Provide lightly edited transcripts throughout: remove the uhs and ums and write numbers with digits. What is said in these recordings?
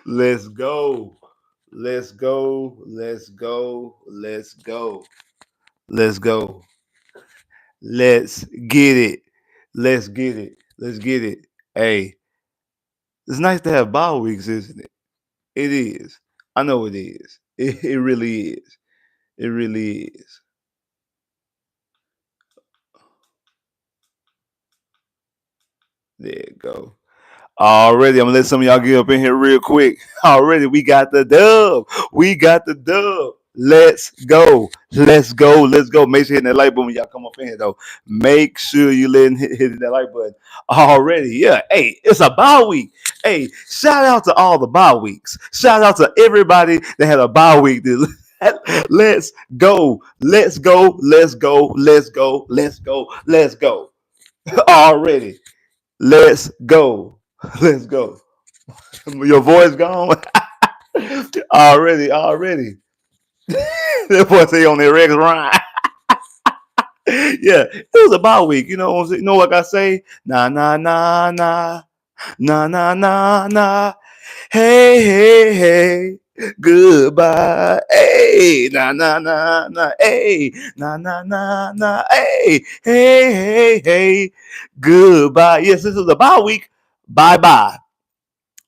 Let's go. Let's go. Let's go. Let's go. Let's go. Let's get it. Let's get it. Let's get it. Hey, it's nice to have bye weeks, isn't it? It is. I know it is. It really is. It really is. There you go. Already, I'm gonna let some of y'all get up in here real quick. Already, we got the dub. We got the dub. Let's go. Let's go. Let's go. Make sure you hit that like button when y'all come up in here, though. Make sure you hit that like button already. Yeah. Hey, it's a bye week. Hey, shout out to all the bye weeks. Shout out to everybody that had a bye week. Let's go. Let's go. Let's go. Let's go. Let's go. Let's go. Already. Let's go. Let's go. Your voice gone already. Already. That boy say on that Rex Ryan. Yeah, it was a bye week. You know what I'm saying? You know what I say? Nah, nah, nah, nah, nah, nah, nah, nah. Hey, hey, hey. Goodbye. Hey, nah, nah, nah, nah. Hey, nah, nah, nah, nah. Hey, hey, hey, hey. Goodbye. Yes, this is a bye week. Bye, bye.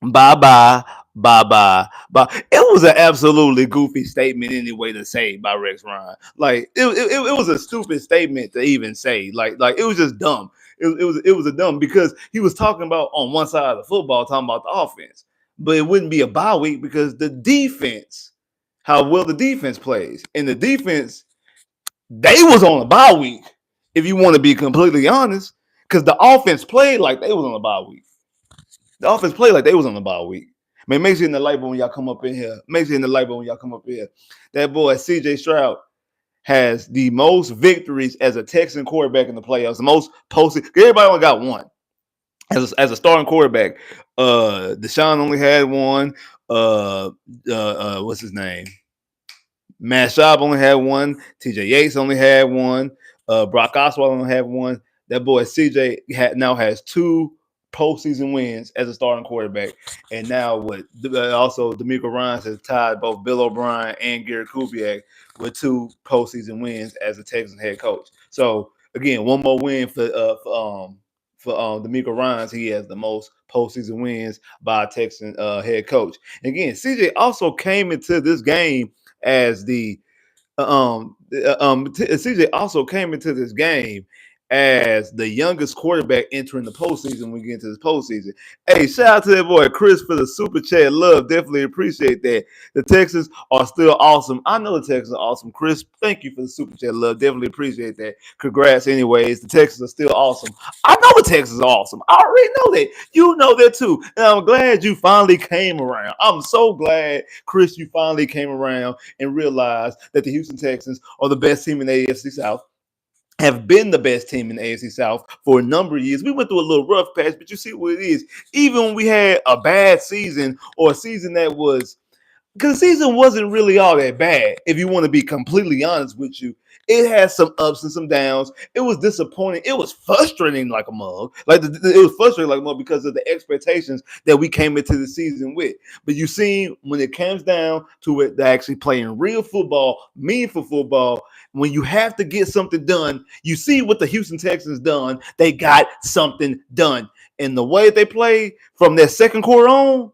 Bye bye, bye bye, bye. It was an absolutely goofy statement anyway to say by Rex Ryan. Like it was a stupid statement to even say. Like it was just dumb. It was a dumb because he was talking about on one side of the football, talking about the offense, but it wouldn't be a bye week because the defense, how well the defense plays, and the defense they was on a bye week. If you want to be completely honest, because the offense played like they was on a bye week. The offense played like they was on the bye week. Man, make sure in the light bulb when y'all come up in here. Make sure in the light bulb when y'all come up in here. That boy CJ Stroud has the most victories as a Texan quarterback in the playoffs. The most posted. Everybody only got one as a starting quarterback. Deshaun only had one. What's his name? Matt Schaub only had one. TJ Yates only had one. Brock Osweiler only had one. That boy CJ now has two postseason wins as a starting quarterback. And now what? Also, D'Amico Ryans has tied both Bill O'Brien and Gary Kubiak with two postseason wins as a Texans head coach. So again, one more win for D'Amico Ryans. He has the most postseason wins by a Texan head coach. And again, CJ also came into this game as CJ also came into this game as the youngest quarterback entering the postseason when we get into this postseason. Hey, shout out to that boy Chris for the super chat. Love, definitely appreciate that. The Texans are still awesome. I know the Texans are awesome. Chris, thank you for the super chat. Love, definitely appreciate that. Congrats, anyways. The Texans are still awesome. I know the Texans are awesome. I already know that. You know that too. And I'm glad you finally came around. I'm so glad, Chris, you finally came around and realized that the Houston Texans are the best team in the AFC South, have been the best team in the AFC South for a number of years. We went through a little rough patch, but you see what it is. Even when we had a bad season or a season that was, because the season wasn't really all that bad, if you want to be completely honest with you. It had some ups and some downs. It was disappointing. It was frustrating like a mug. It was frustrating like a mug because of the expectations that we came into the season with. But you see, when it comes down to it, they're actually playing real football, meaningful football. When you have to get something done, you see what the Houston Texans done. They got something done. And the way they play from their second quarter on,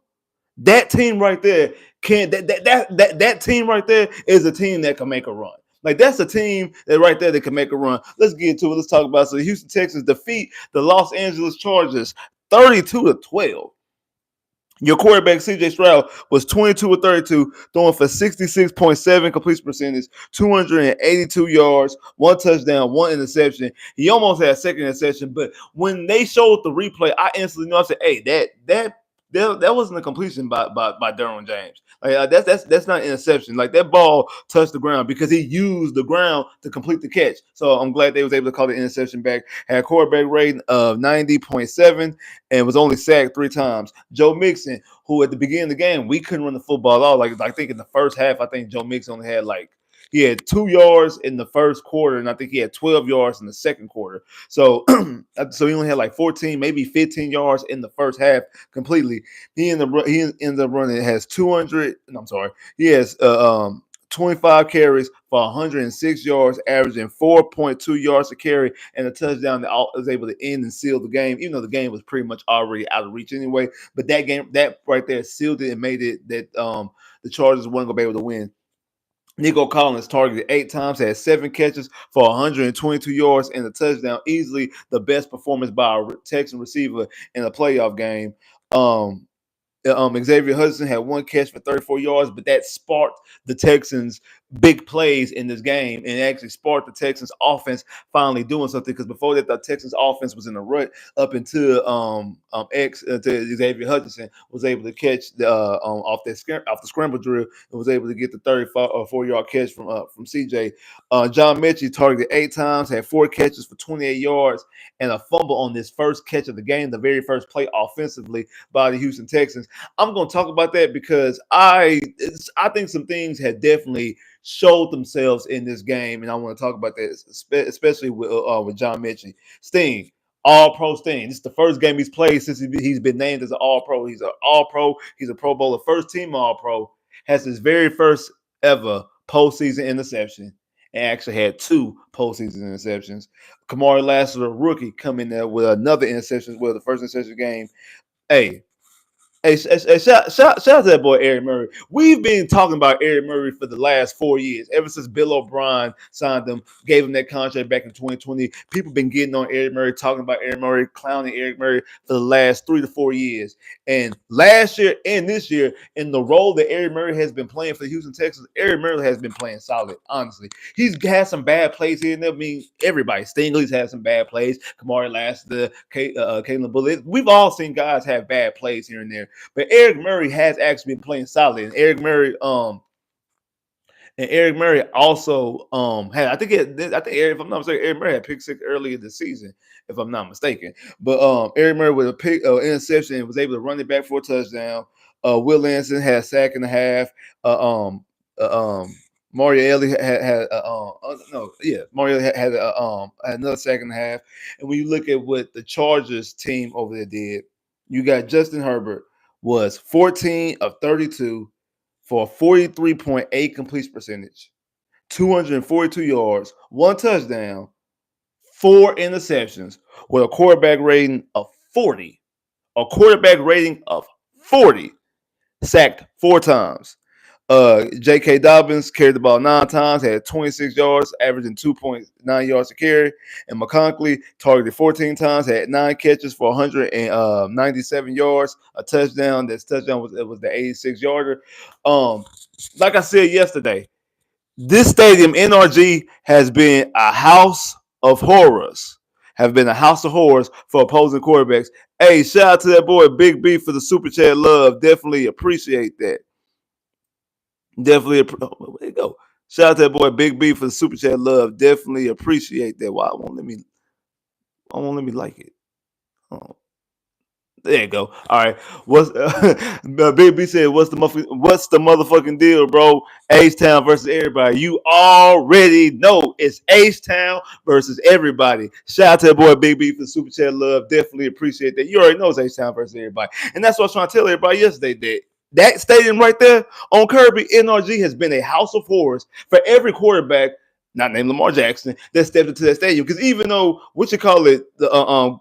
that team right there that team right there is a team that can make a run. Like that's a team that right there that can make a run. Let's get to it. Let's talk about it. So the Houston Texans defeat the Los Angeles Chargers 32-12. Your quarterback, CJ Stroud, was 22 of 32, throwing for 66.7 completion percentage, 282 yards, one touchdown, one interception. He almost had a second interception, but when they showed the replay, I instantly knew. I said, hey, that wasn't a completion by Derwin James. Like that's not an interception. Like that ball touched the ground because he used the ground to complete the catch. So I'm glad they was able to call the interception back. Had a quarterback rating of 90.7 and was only sacked 3 times. Joe Mixon, who at the beginning of the game we couldn't run the football at all. Like I think in the first half, I think Joe Mixon only had like He had 2 yards in the first quarter, and I think he had 12 yards in the second quarter. So, so he only had like 14, maybe 15 yards in the first half completely. He ended up running. Has 200. I'm sorry. He has 25 carries for 106 yards, averaging 4.2 yards a carry, and a touchdown that was able to end and seal the game, even though the game was pretty much already out of reach anyway. But that right there sealed it and made it that the Chargers weren't going to be able to win. Nico Collins targeted 8 times, had 7 catches for 122 yards and a touchdown. Easily the best performance by a Texan receiver in a playoff game. Xavier Hudson had 1 catch for 34 yards, but that sparked the Texans' big plays in this game and actually sparked the Texans' offense finally doing something. Because before that, the Texans' offense was in a rut up until to Xavier Hudson was able to catch the off the scramble drill and was able to get the 34-yard catch from CJ. John Metchie targeted 8 times, had 4 catches for 28 yards and a fumble on this first catch of the game, the very first play offensively by the Houston Texans. I'm going to talk about that because I think some things had definitely showed themselves in this game, and I want to talk about that, especially with John Metchie. Sting, All-Pro Sting. This is the first game he's played since he's been named as an All-Pro. He's an All-Pro. He's a Pro Bowler, first-team All-Pro. Has his very first ever postseason interception, and actually had 2 postseason interceptions. Kamari Lassiter, rookie, come in there with another interception, well, the first interception game. Hey, shout out to that boy Eric Murray. We've been talking about Eric Murray for the last 4 years, ever since Bill O'Brien signed him, gave him that contract back in 2020. People been getting on Eric Murray, talking about Eric Murray, clowning Eric Murray for the last 3 to 4 years. And last year and this year, in the role that Eric Murray has been playing for the Houston Texans, Eric Murray has been playing solid, honestly. He's had some bad plays here and there. I mean, everybody. Stingley's had some bad plays. Kamari Lassiter, Caleb Bullitt. We've all seen guys have bad plays here and there. But Eric Murray has actually been playing solid, and Eric Murray also had if I'm not mistaken, Eric Murray had pick 6 earlier this season, if I'm not mistaken. But Eric Murray with a pick interception and was able to run it back for a touchdown. Will Anderson had a sack and a half. Mario Elliott had another sack and a half. And when you look at what the Chargers team over there did, you got Justin Herbert was 14 of 32 for a 43.8 completion percentage, 242 yards, 1 touchdown, 4 interceptions with a quarterback rating of 40. A quarterback rating of 40. Sacked 4 times. J.K. Dobbins carried the ball 9 times, had 26 yards, averaging 2.9 yards a carry. And McConkley targeted 14 times, had 9 catches for 197 yards, a touchdown. This touchdown was the 86-yarder. Like I said yesterday, this stadium, NRG, has been a house of horrors. Have been a house of horrors for opposing quarterbacks. Hey, shout out to that boy Big B for the super chat love. Definitely appreciate that. There you go. Shout out to that boy Big B for the super chat love. Definitely appreciate that. Why won't let me like it? Oh, there you go. All right. Big B said, what's the motherfucking deal, bro? H-Town versus everybody. You already know it's H-Town versus everybody. Shout out to that boy Big B for the super chat love. Definitely appreciate that. You already know it's H-Town versus everybody. And that's what I was trying to tell everybody yesterday. That stadium right there on Kirby, NRG, has been a house of horrors for every quarterback, not named Lamar Jackson, that stepped into that stadium. Because even though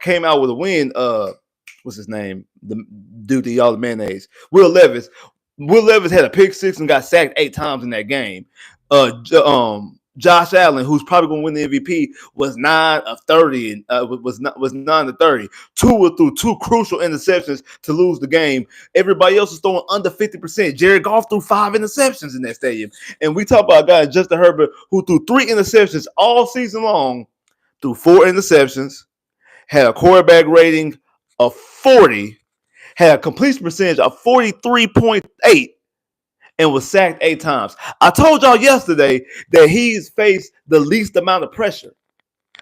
came out with a win, what's his name? The dude that y'all the mayonnaise, Will Levis. Will Levis had a pick 6 and got sacked 8 times in that game. Josh Allen, who's probably going to win the MVP, was 9 of 30 and was 9 of 30. Tua threw 2 crucial interceptions to lose the game. Everybody else is throwing under 50%. Jared Goff threw 5 interceptions in that stadium. And we talk about a guy, Justin Herbert, who threw 3 interceptions all season long, threw 4 interceptions, had a quarterback rating of 40, had a completion percentage of 43.8, and was sacked 8 times. I told y'all yesterday that he's faced the least amount of pressure.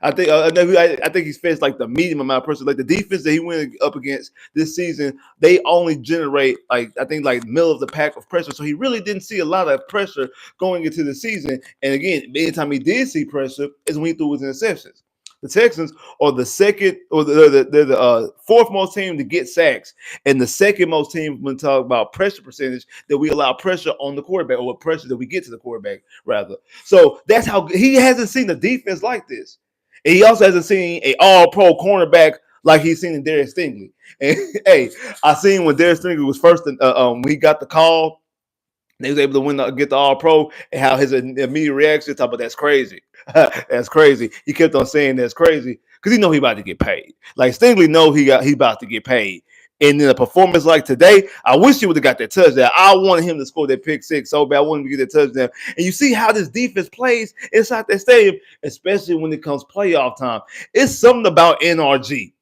I think he's faced like the medium amount of pressure. Like the defense that he went up against this season, they only generate like I think like middle of the pack of pressure. So he really didn't see a lot of pressure going into the season. And again, anytime he did see pressure is when he threw his interceptions. The Texans are the second or they're the fourth most team to get sacks and the second most team when talk about pressure percentage that we allow pressure on the quarterback or what pressure that we get to the quarterback rather. So that's how he hasn't seen a defense like this. And he also hasn't seen an all-pro cornerback like he's seen in Darius Stingley. And hey, I seen when Darius Stingley was first when he got the call, they was able to get the all-pro, and how his immediate reaction talk about that's crazy. That's crazy. He kept on saying that's crazy because he know he about to get paid. Like Stingley know he about to get paid. And in a performance like today, I wish he would have got that touchdown. I wanted him to score that pick six so bad. I wanted him to get that touchdown. And you see how this defense plays inside that stadium, especially when it comes playoff time. It's something about NRG.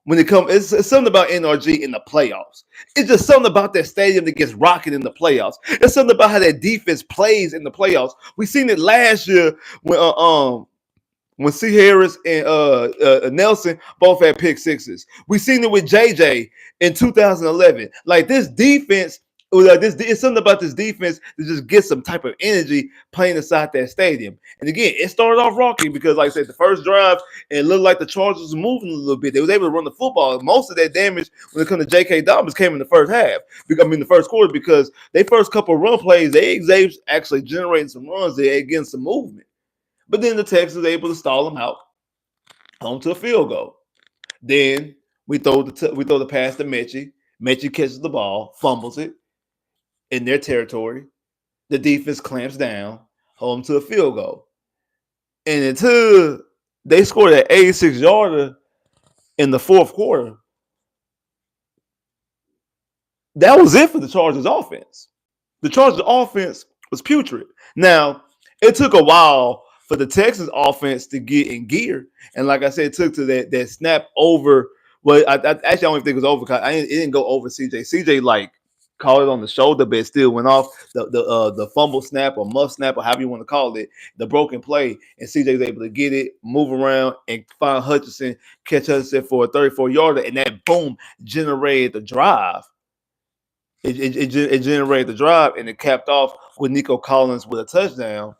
When it comes, it's something about NRG in the playoffs. It's just something about that stadium that gets rocking in the playoffs. It's something about how that defense plays in the playoffs. We seen it last year when C. Harris and Nelson both had pick sixes. We seen it with JJ in 2011. Like this defense, it's something about this defense that just gets some type of energy playing inside that stadium. And again, it started off rocky because, like I said, the first drive, it looked like the Chargers was moving a little bit. They was able to run the football. Most of that damage when it comes to J.K. Dobbins came in the first half. The first quarter, because they first couple of run plays, they actually generating some runs there, getting some movement. But then the Texans were able to stall them out home to a field goal. Then we throw the pass to Metchie. Metchie catches the ball, fumbles it in their territory. The defense clamps down, home to a field goal. And until they scored that 86-yarder in the fourth quarter, that was it for the Chargers offense. The Chargers offense was putrid. Now, it took a while for the Texans offense to get in gear. And like I said, it took to that snap over. Well, I actually don't even think it was over. It didn't go over CJ. CJ like called it on the shoulder, but it still went off the fumble snap or muff snap or however you want to call it, the broken play. And CJ was able to get it, move around, and find Hutchinson, catch Hutchinson for a 34-yarder, and that boom generated the drive. It generated the drive, and it capped off with Nico Collins with a touchdown.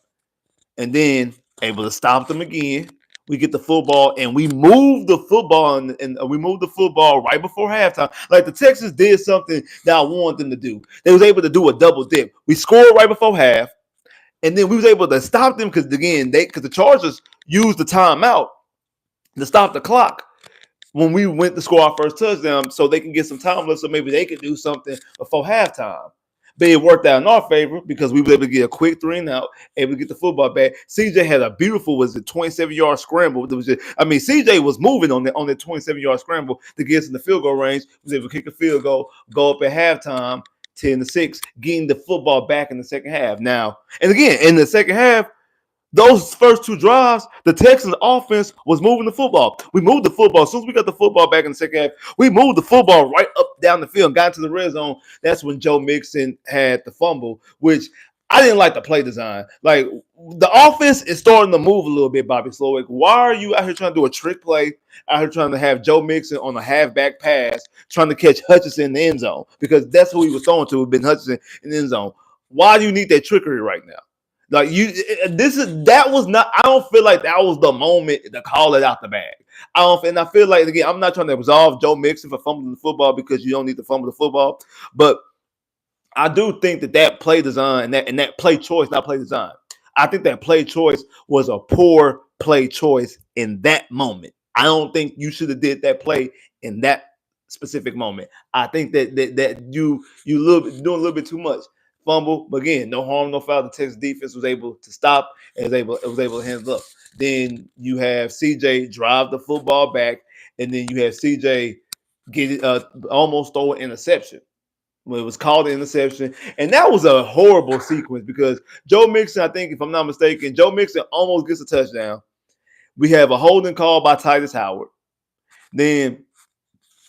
And then able to stop them again. We get the football and we move the football and we moved the football right before halftime. Like the Texans did something that I wanted them to do. They was able to do a double dip. We scored right before half, and then we was able to stop them because the Chargers used the timeout to stop the clock when we went to score our first touchdown, so they can get some time left, so maybe they could do something before halftime. But it worked out in our favor because we were able to get a quick 3 and out, able to get the football back. CJ had a beautiful, 27-yard scramble. CJ was moving on that 27-yard scramble to get us in the field goal range. Was able to kick a field goal, go up at halftime, 10-6, getting the football back in the second half. Now, and again, in the second half, those first 2 drives, the Texans offense was moving the football. We moved the football. As soon as we got the football back in the second half, we moved the football right up down the field and got to the red zone. That's when Joe Mixon had the fumble, which I didn't like the play design. Like, the offense is starting to move a little bit, Bobby Slowick. Why are you out here trying to do a trick play, out here trying to have Joe Mixon on a halfback pass, trying to catch Hutchinson in the end zone? Because that's who he was throwing to, Ben Hutchinson in the end zone. Why do you need that trickery right now? Like I don't feel like that was the moment to call it out the bag. I feel like, again, I'm not trying to absolve Joe Mixon for fumbling the football because you don't need to fumble the football, but I do think that play design and that play choice, not play design, I think that play choice was a poor play choice in that moment. I don't think you should have did that play in that specific moment. I think that you doing a little bit too much. Fumble, but again, no harm, no foul. The Texas defense was able to stop and was able to hands up. Then you have CJ drive the football back, and then you have CJ get it, almost throw an interception. Well, it was called an interception, and that was a horrible sequence because Joe Mixon, I think, if I'm not mistaken, Joe Mixon almost gets a touchdown. We have a holding call by Titus Howard. Then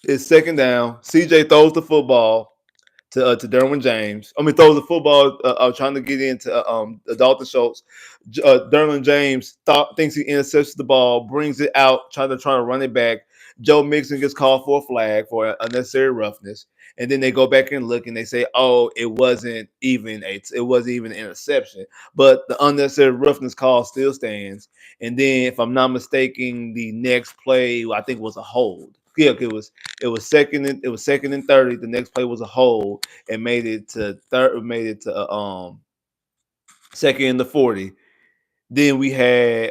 it's second down. CJ throws the football to Derwin James. I mean, throws the football, trying to get into Dalton Schultz. Derwin James thinks he intercepts the ball, brings it out, trying to run it back. Joe Mixon gets called for a flag for unnecessary roughness, and then they go back and look and they say, "Oh, it wasn't even an interception, but the unnecessary roughness call still stands." And then, if I'm not mistaken, the next play I think was a hold. Yeah, it was second and 30. The next play was a hold and made it to second and the 40. Then we had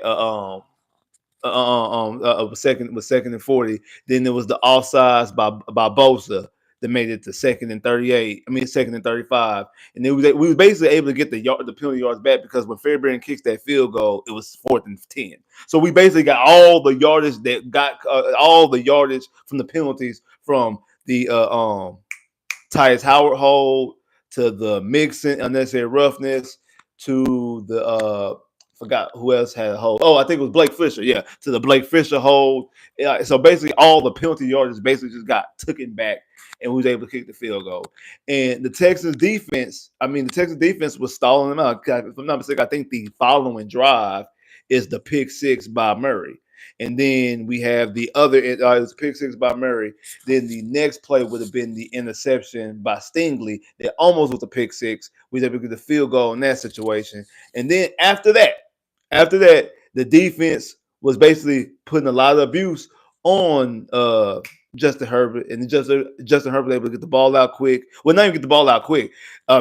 second and 40. Then there was the offsides by Bosa that made it to second and 38. I mean second and 35. And then we was basically able to get the penalty yards back because when Fairbairn kicks that field goal, it was 4th and 10. So we basically got all the yardage from the penalties from the Tyus Howard hold to the Mixon unnecessary roughness to the forgot who else had a hold. Oh, I think it was Blake Fisher. Yeah, to the Blake Fisher hold. Yeah, so basically, all the penalty yards basically just got taken back, and we was able to kick the field goal. And the Texans defense was stalling them out. If I'm not mistaken, I think the following drive is the pick six by Murray. And then we have the other, it was a pick six by Murray. Then the next play would have been the interception by Stingley that almost was a pick six. We was able to get the field goal in that situation. And then after that, the defense was basically putting a lot of abuse on Justin Herbert, and Justin Herbert was able to get the ball out quick. Well, not even get the ball out quick.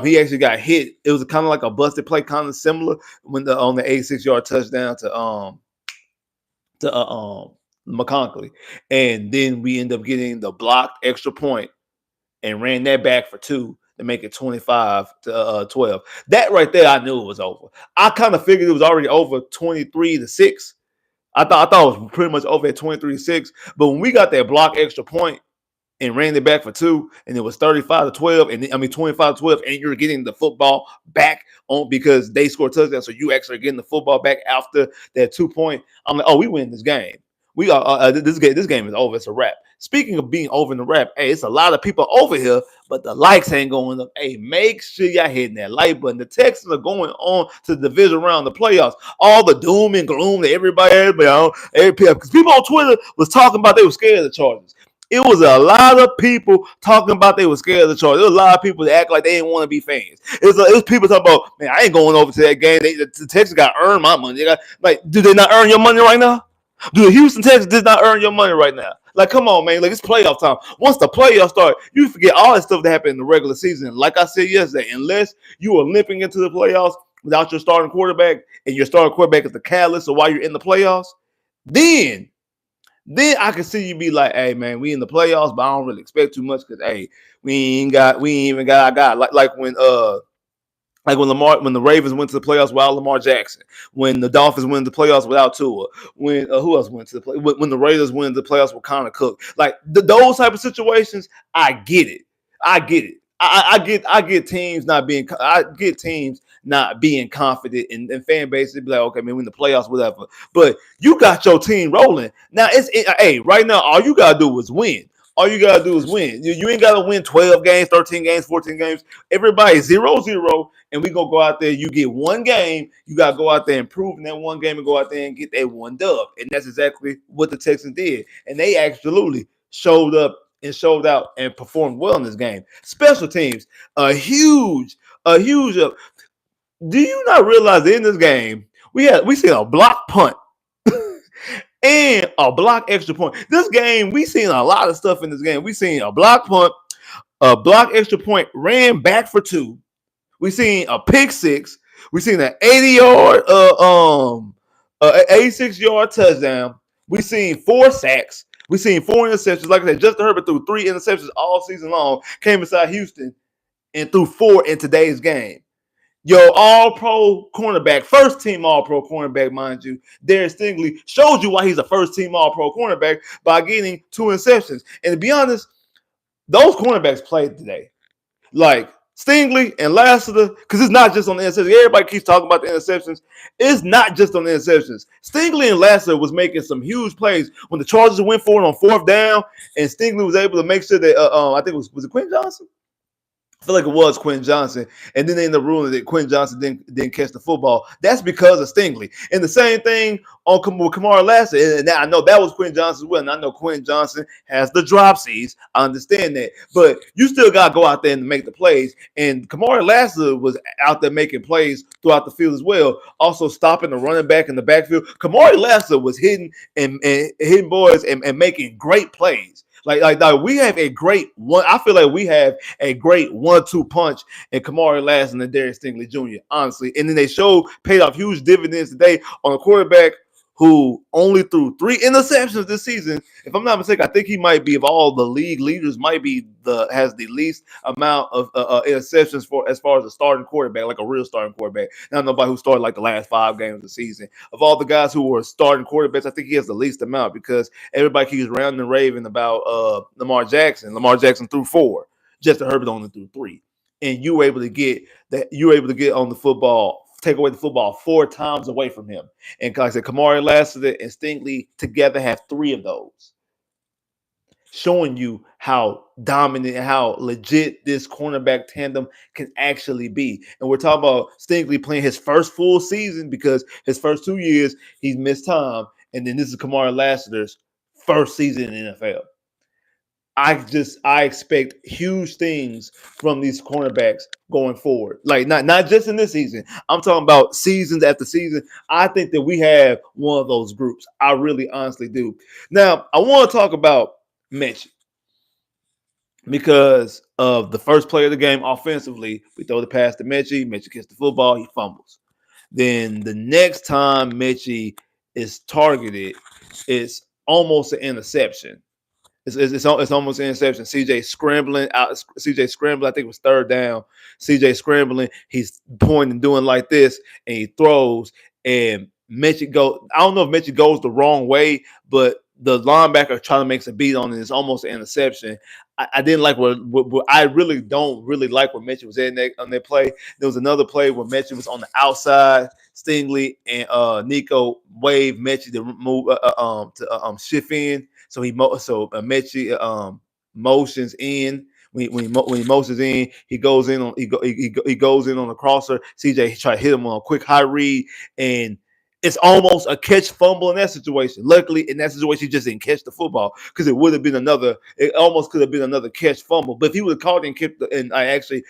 He actually got hit. It was kind of like a busted play, kind of similar when on the 86-yard touchdown to McConkley. And then we end up getting the blocked extra point and ran that back for 2 to make it 25-12. That right there, I knew it was over. I kind of figured it was already over 23-6. I thought it was pretty much over at 23-6. But when we got that block extra point and ran it back for 2, and it was 35-12, and 25-12, and you're getting the football back on because they scored touchdowns, so you actually are getting the football back after that 2 point. I'm like, oh, we win this game. We are this game is over. It's a wrap. Speaking of being over in the wrap, hey, it's a lot of people over here, but the likes ain't going up. Hey, make sure y'all hitting that like button. The Texans are going on to the division round, the playoffs. All the doom and gloom that everybody because people on Twitter was talking about they were scared of the Chargers. It was a lot of people talking about they were scared of the Chargers. There was a lot of people that act like they didn't want to be fans. It was people talking about, man, I ain't going over to that game. The Texans got to earn my money. Do they not earn your money right now? Do the Houston Texans did not earn your money right now? Like, come on, man. Like, it's playoff time. Once the playoffs start, you forget all that stuff that happened in the regular season. Like I said yesterday, unless you are limping into the playoffs without your starting quarterback, and your starting quarterback is the catalyst of why you're in the playoffs, then I can see you be like, hey, man, we in the playoffs, but I don't really expect too much because, hey, we ain't even got a guy. Like when the Ravens went to the playoffs without Lamar Jackson, when the Dolphins went to the playoffs without Tua, when who else went to the play? When the Raiders went to the playoffs with Connor Cook, like those type of situations, I get it. I get teams not being confident and fan base to be like, okay, man, we in the playoffs, whatever. But you got your team rolling now. Hey, right now, all you gotta do is win. All you got to do is win. You ain't got to win 12 games, 13 games, 14 games. Everybody's 0-0, and we going to go out there. You get one game. You got to go out there and prove in that one game and go out there and get that one dub. And that's exactly what the Texans did. And they absolutely showed up and showed out and performed well in this game. Special teams, a huge. Do you not realize that in this game, we seen a block punt and a block extra point. This game, we seen a lot of stuff in this game. We seen a block punt, a block extra point, ran back for 2. We seen a pick 6. We seen an 80-yard, 86-yard touchdown. We seen 4 sacks. We seen 4 interceptions. Like I said, Justin Herbert threw 3 interceptions all season long. Came inside Houston and threw 4 in today's game. Yo, all-pro cornerback, first-team all-pro cornerback, mind you, Darren Stingley showed you why he's a first-team all-pro cornerback by getting 2 interceptions. And to be honest, those cornerbacks played today. Like Stingley and Lassiter, because it's not just on the interceptions. Everybody keeps talking about the interceptions. It's not just on the interceptions. Stingley and Lassiter was making some huge plays when the Chargers went for it on 4th down, and Stingley was able to make sure that, I think it was it Quentin Johnson? I feel like it was Quinn Johnson, and then they end up ruling that Quinn Johnson didn't catch the football. That's because of Stingley. And the same thing on with Kamara last year. And I know that was Quinn Johnson as well. And I know Quinn Johnson has the dropsies. I understand that. But you still got to go out there and make the plays. And Kamara last year was out there making plays throughout the field as well. Also stopping the running back in the backfield. Kamara last year was hitting and hitting boys and making great plays. Like we have a great one. I feel like we have a great 1-2 punch in Kamari Lassiter and Darius Stingley Jr., honestly. And then they paid off huge dividends today on a quarterback who only threw 3 interceptions this season. If I'm not mistaken, I think he might be, of all the league leaders, has the least amount of interceptions as far as a starting quarterback, like a real starting quarterback. Not nobody who started like the last 5 games of the season. Of all the guys who were starting quarterbacks, I think he has the least amount because everybody keeps ranting and raving about Lamar Jackson. Lamar Jackson threw 4. Justin Herbert only threw 3. And you were able to get on the football, take away the football 4 times away from him. And like I said, Kamari Lassiter and Stingley together have 3 of those, showing you how dominant and how legit this cornerback tandem can actually be. And we're talking about Stingley playing his first full season because his first 2 years he's missed time, and then this is Kamari Lassiter's first season in the NFL. I expect huge things from these cornerbacks going forward. Like not just in this season. I'm talking about seasons after season. I think that we have one of those groups. I really honestly do. Now, I want to talk about Metchie because of the first play of the game offensively. We throw the pass to Metchie. Metchie gets the football. He fumbles. Then the next time Metchie is targeted, it's almost an interception. It's almost an interception. CJ scrambling out. CJ scrambling. I think it was 3rd down. CJ scrambling. He's pointing and doing like this, and he throws. And Metchie go. I don't know if Metchie goes the wrong way, but the linebacker trying to make some beat on it. It's almost an interception. I didn't like what I really don't really like where Metchie was at on that play. There was another play where Metchie was on the outside. Stingley and Nico waved Metchie to move to shift in. So Metchie motions in. When he motions in, he goes in on he goes in on the crosser. CJ try to hit him on a quick high read, and it's almost a catch fumble in that situation. Luckily, in that situation, he just didn't catch the football because it would have been another. It almost could have been another catch fumble. But if he would have caught it and I actually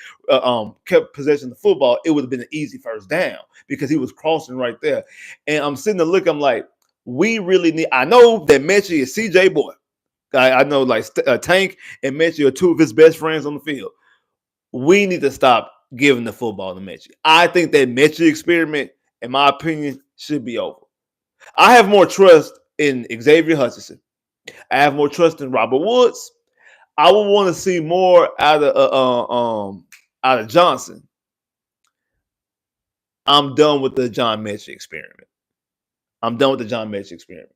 kept possession of the football, it would have been an easy first down because he was crossing right there. And I'm sitting there looking. I'm like, we really need. I know that Metchie is CJ boy. I know like Tank and Metchie are 2 of his best friends on the field. We need to stop giving the football to Metchie. I think that Metchie experiment, in my opinion, should be over. I have more trust in Xavier Hutchinson. I have more trust in Robert Woods. I would want to see more out of Johnson. I'm done with the John Metchie experiment. I'm done with the John Metchie experiment.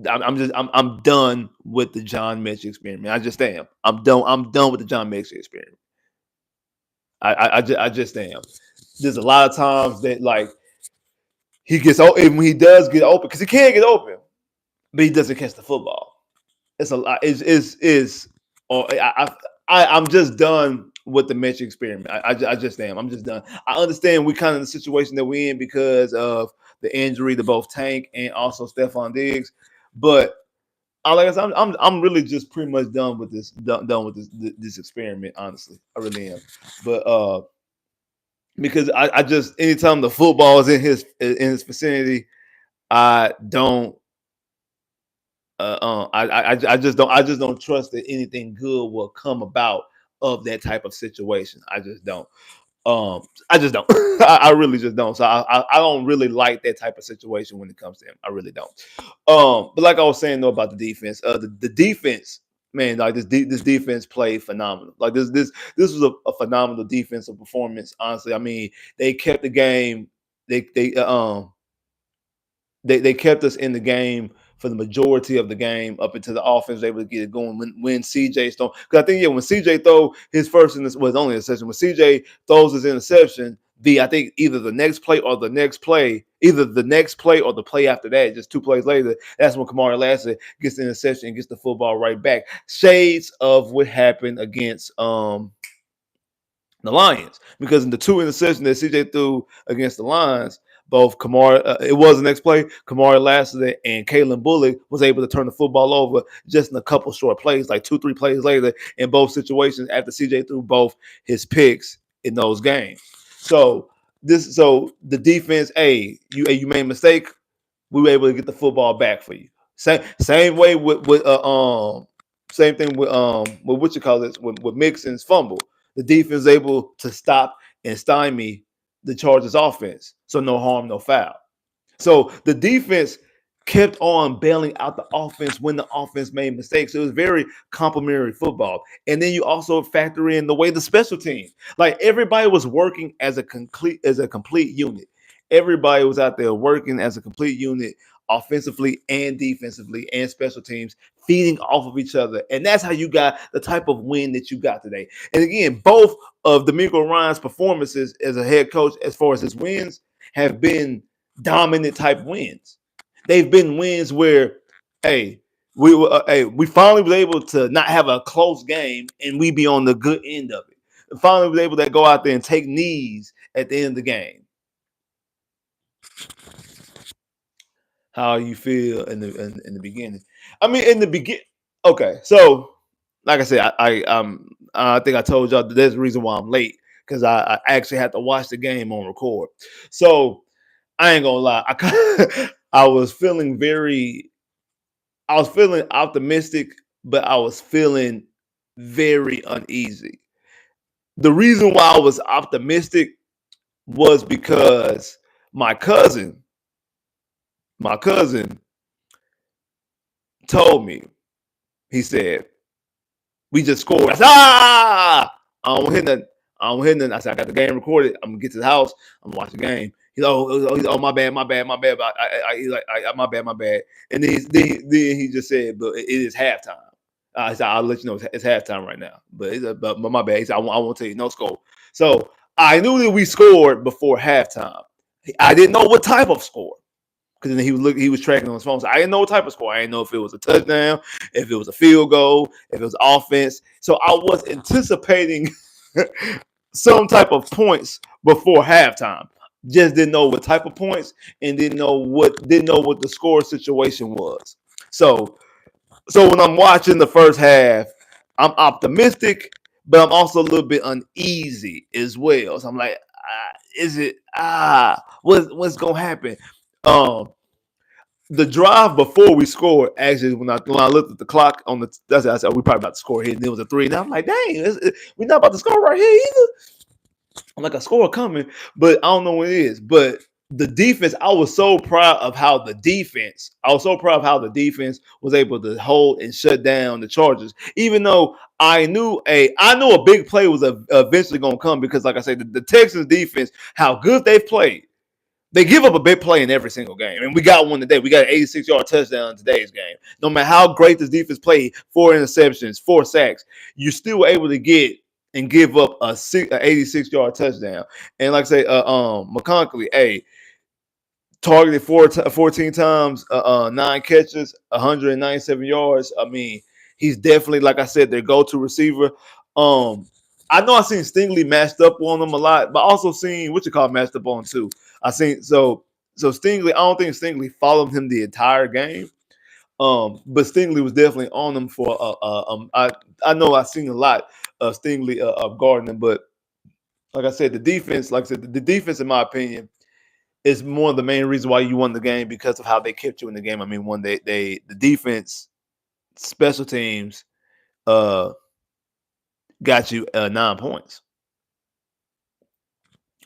I'm done with the John Metchie experiment. I just am. I'm done with the John Metchie experiment. I just am. There's a lot of times that like he gets open when he does get open because he can't get open, but he doesn't catch the football. It's a lot. I'm just done with the Metchie experiment. I just am. I'm just done. I understand we kind of in the situation that we're in because of the injury to both Tank and also Stephon Diggs, but like I said, I'm really just pretty much done with this this experiment. Honestly, I really am. But because I just anytime the football is in his vicinity, I don't. I just don't trust that anything good will come about of that type of situation. I just don't. I just don't. I really just don't. So I don't really like that type of situation when it comes to him. I really don't. But like I was saying though about the defense, the defense, man, like this defense played phenomenal. Like this was a phenomenal defensive performance. Honestly, I mean they kept the game. They kept us in the game for the majority of the game up until the offense was able to get it going when CJ Stone. Because I think when CJ throw his first was only a interception. When CJ throws his interception, I think either the next play or the play after that, just 2 plays later, that's when Kamari Lassiter gets the interception and gets the football right back. Shades of what happened against the Lions, because in the 2 interceptions that CJ threw against the Lions, both it was the next play, Kamari Lassiter and Kalen Bullock was able to turn the football over just in a couple short plays, like 2-3 plays later in both situations after CJ threw both his picks in those games. So the defense, you made a mistake, we were able to get the football back for you. Same way with same thing with what you call this with Mixon's fumble. The defense is able to stop and stymie the Chargers offense. So no harm, no foul. So the defense kept on bailing out the offense when the offense made mistakes. It was very complimentary football. And then you also factor in the way the special teams, like everybody was working as a complete unit. Everybody was out there working as a complete unit, offensively and defensively and special teams, feeding off of each other. And that's how you got the type of win that you got today. And again, both of DeMeco Ryans' performances as a head coach, as far as his wins, have been dominant type wins. They've been wins where, we finally was able to not have a close game and we be on the good end of it. And finally was able to go out there and take knees at the end of the game. How you feel in the beginning? I mean, in the beginning. Okay, so like I said, I think I told y'all that there's a reason why I'm late, because I actually had to watch the game on record. So I ain't gonna lie, I was feeling optimistic, but I was feeling very uneasy. The reason why I was optimistic was because my cousin told me, he said, we just scored. I said, I don't hear nothing. I said, I got the game recorded. I'm gonna get to the house. I'm gonna watch the game. He's oh my bad. He's like, my bad. And then he just said, but it is halftime. I said, I'll let you know it's halftime right now. But my bad. He said, I won't tell you no score. So I knew that we scored before halftime. I didn't know what type of score, because then he was tracking on his phone. So I didn't know what type of score. I didn't know if it was a touchdown, if it was a field goal, if it was offense. So I was anticipating some type of points before halftime. Just didn't know what type of points and didn't know what the score situation was. So when I'm watching the first half, I'm optimistic, but I'm also a little bit uneasy as well. So I'm like, what's gonna happen? The drive before we scored, actually, when I looked at the clock on the, that's I said, we probably about to score here, and it was a 3. And I'm like, dang, we're not about to score right here either. I'm like, a score coming, but I don't know what it is. But the defense, I was so proud of how the defense was able to hold and shut down the Chargers, even though I knew a big play was eventually going to come, because, like I said, the Texans defense, how good they've played, they give up a big play in every single game. And we got one today. We got an 86-yard touchdown in today's game. No matter how great this defense played, 4 interceptions, 4 sacks, you're still able to get and give up an 86-yard touchdown. And like I say, McConkey, targeted 14 times, 9 catches, 197 yards. I mean, he's definitely, like I said, their go-to receiver. I know I've seen Stingley matched up on them a lot, but also seen matched up on too. I seen so Stingley. I don't think Stingley followed him the entire game, but Stingley was definitely on them for. I know I've seen a lot of Stingley of Gardner, but like I said, the defense, in my opinion, is more of the main reason why you won the game, because of how they kept you in the game. I mean, when the defense, special teams, got you 9 points.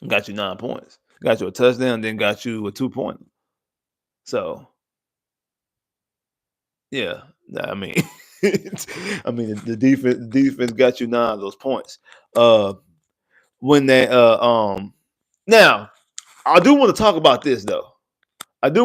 Got you 9 points. Got you a touchdown, then got you a 2-point. So, yeah, I mean, the defense got you 9 of those points. When they now, I do want to talk about this though. That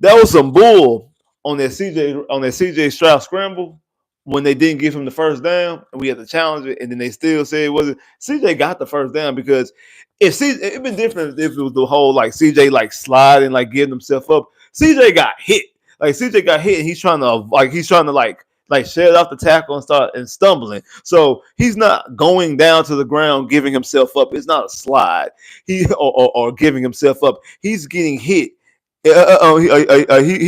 was some bull on that CJ Stroud scramble when they didn't give him the first down, and we had to challenge it, and then they still say it wasn't. CJ got the first down, because it'd been different if it was the whole CJ sliding, getting himself up. CJ got hit. CJ got hit, and he's trying to like shed off the tackle and start and stumbling. So he's not going down to the ground, giving himself up. It's not a slide. Or giving himself up. He's getting hit. He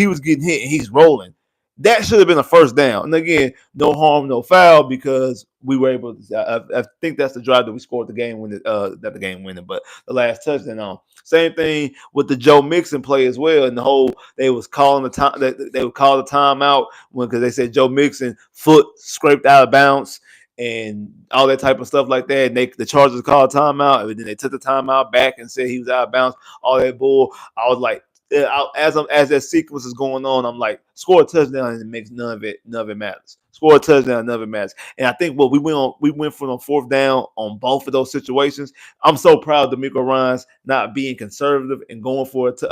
was getting hit and he's rolling. That should have been a first down. And again, no harm, no foul because we were able to. I think that's the drive that we scored the game winning. Not the game winning, but the last touchdown on. Same thing with the Joe Mixon play as well. And the whole they was calling the time. They would call the timeout because they said Joe Mixon foot scraped out of bounds and all that type of stuff like that. And the Chargers called timeout, and then they took the timeout back and said he was out of bounds. All that bull. I was like, as that sequence is going on, I'm like, score a touchdown and it makes none of it matters. Score a touchdown, none of it matters. And I think we went from a fourth down on both of those situations. I'm so proud of Nico Collins not being conservative and going for it. And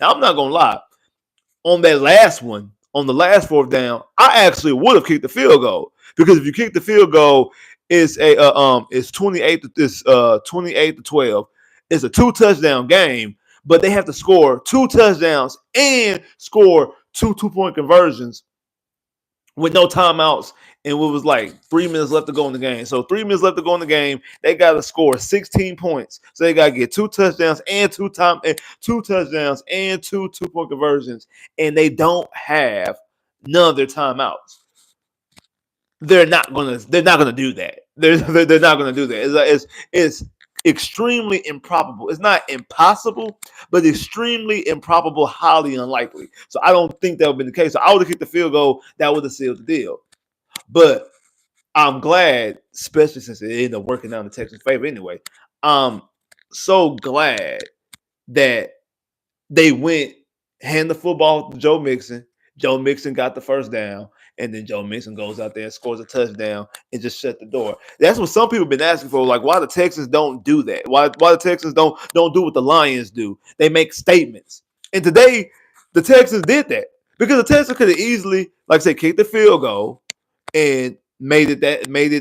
I'm not gonna lie, on that last one, on the last fourth down, I actually would have kicked the field goal because if you kick the field goal, it's it's 28 to 12. It's a 2-touchdown game. But they have to score 2 touchdowns and score 2 2-point conversions with no timeouts. And it was like 3 minutes left to go in the game. So 3 minutes left to go in the game. They got to score 16 points. So they got to get 2 touchdowns and 2 touchdowns and 2 2-point conversions. And they don't have none of their timeouts. They're not gonna do that. They're not gonna do that. It's extremely improbable. It's not impossible, but extremely improbable, highly unlikely. So I don't think that would be the case. So I would have kicked the field goal. That would have sealed the deal. But I'm glad, especially since it ended up working out in the Texans' favor anyway. I'm so glad that they went hand the football to Joe Mixon. Joe Mixon got the first down. And then Joe Mixon goes out there and scores a touchdown and just shut the door. That's what some people have been asking for. Like, why the Texans don't do that? Why the Texans don't do what the Lions do? They make statements. And today, the Texans did that. Because the Texans could have easily, like I said, kicked the field goal and made it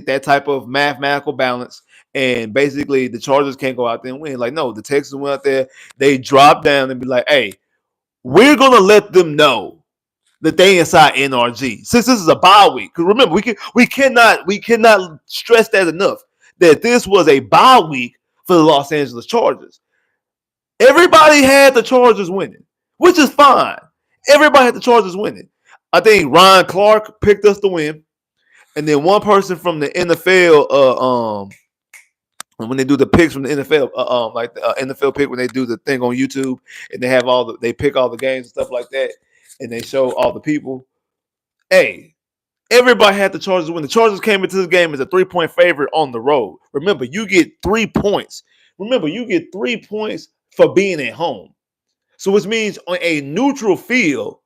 that type of mathematical balance. And basically, the Chargers can't go out there and win. Like, no, the Texans went out there. They dropped down and be like, hey, we're going to let them know that they inside NRG. Since this is a bye week, because remember, we cannot stress that enough, that this was a bye week for the Los Angeles Chargers. Everybody had the Chargers winning, which is fine. Everybody had the Chargers winning. I think Ryan Clark picked us to win. And then one person from the NFL, when they do the picks from the NFL, like the NFL pick when they do the thing on YouTube and they have they pick all the games and stuff like that. And they show all the people. Hey, everybody had the Chargers win. The Chargers came into this game as a 3-point favorite on the road. Remember, you get 3 points. Remember, you get 3 points for being at home. So which means on a neutral field,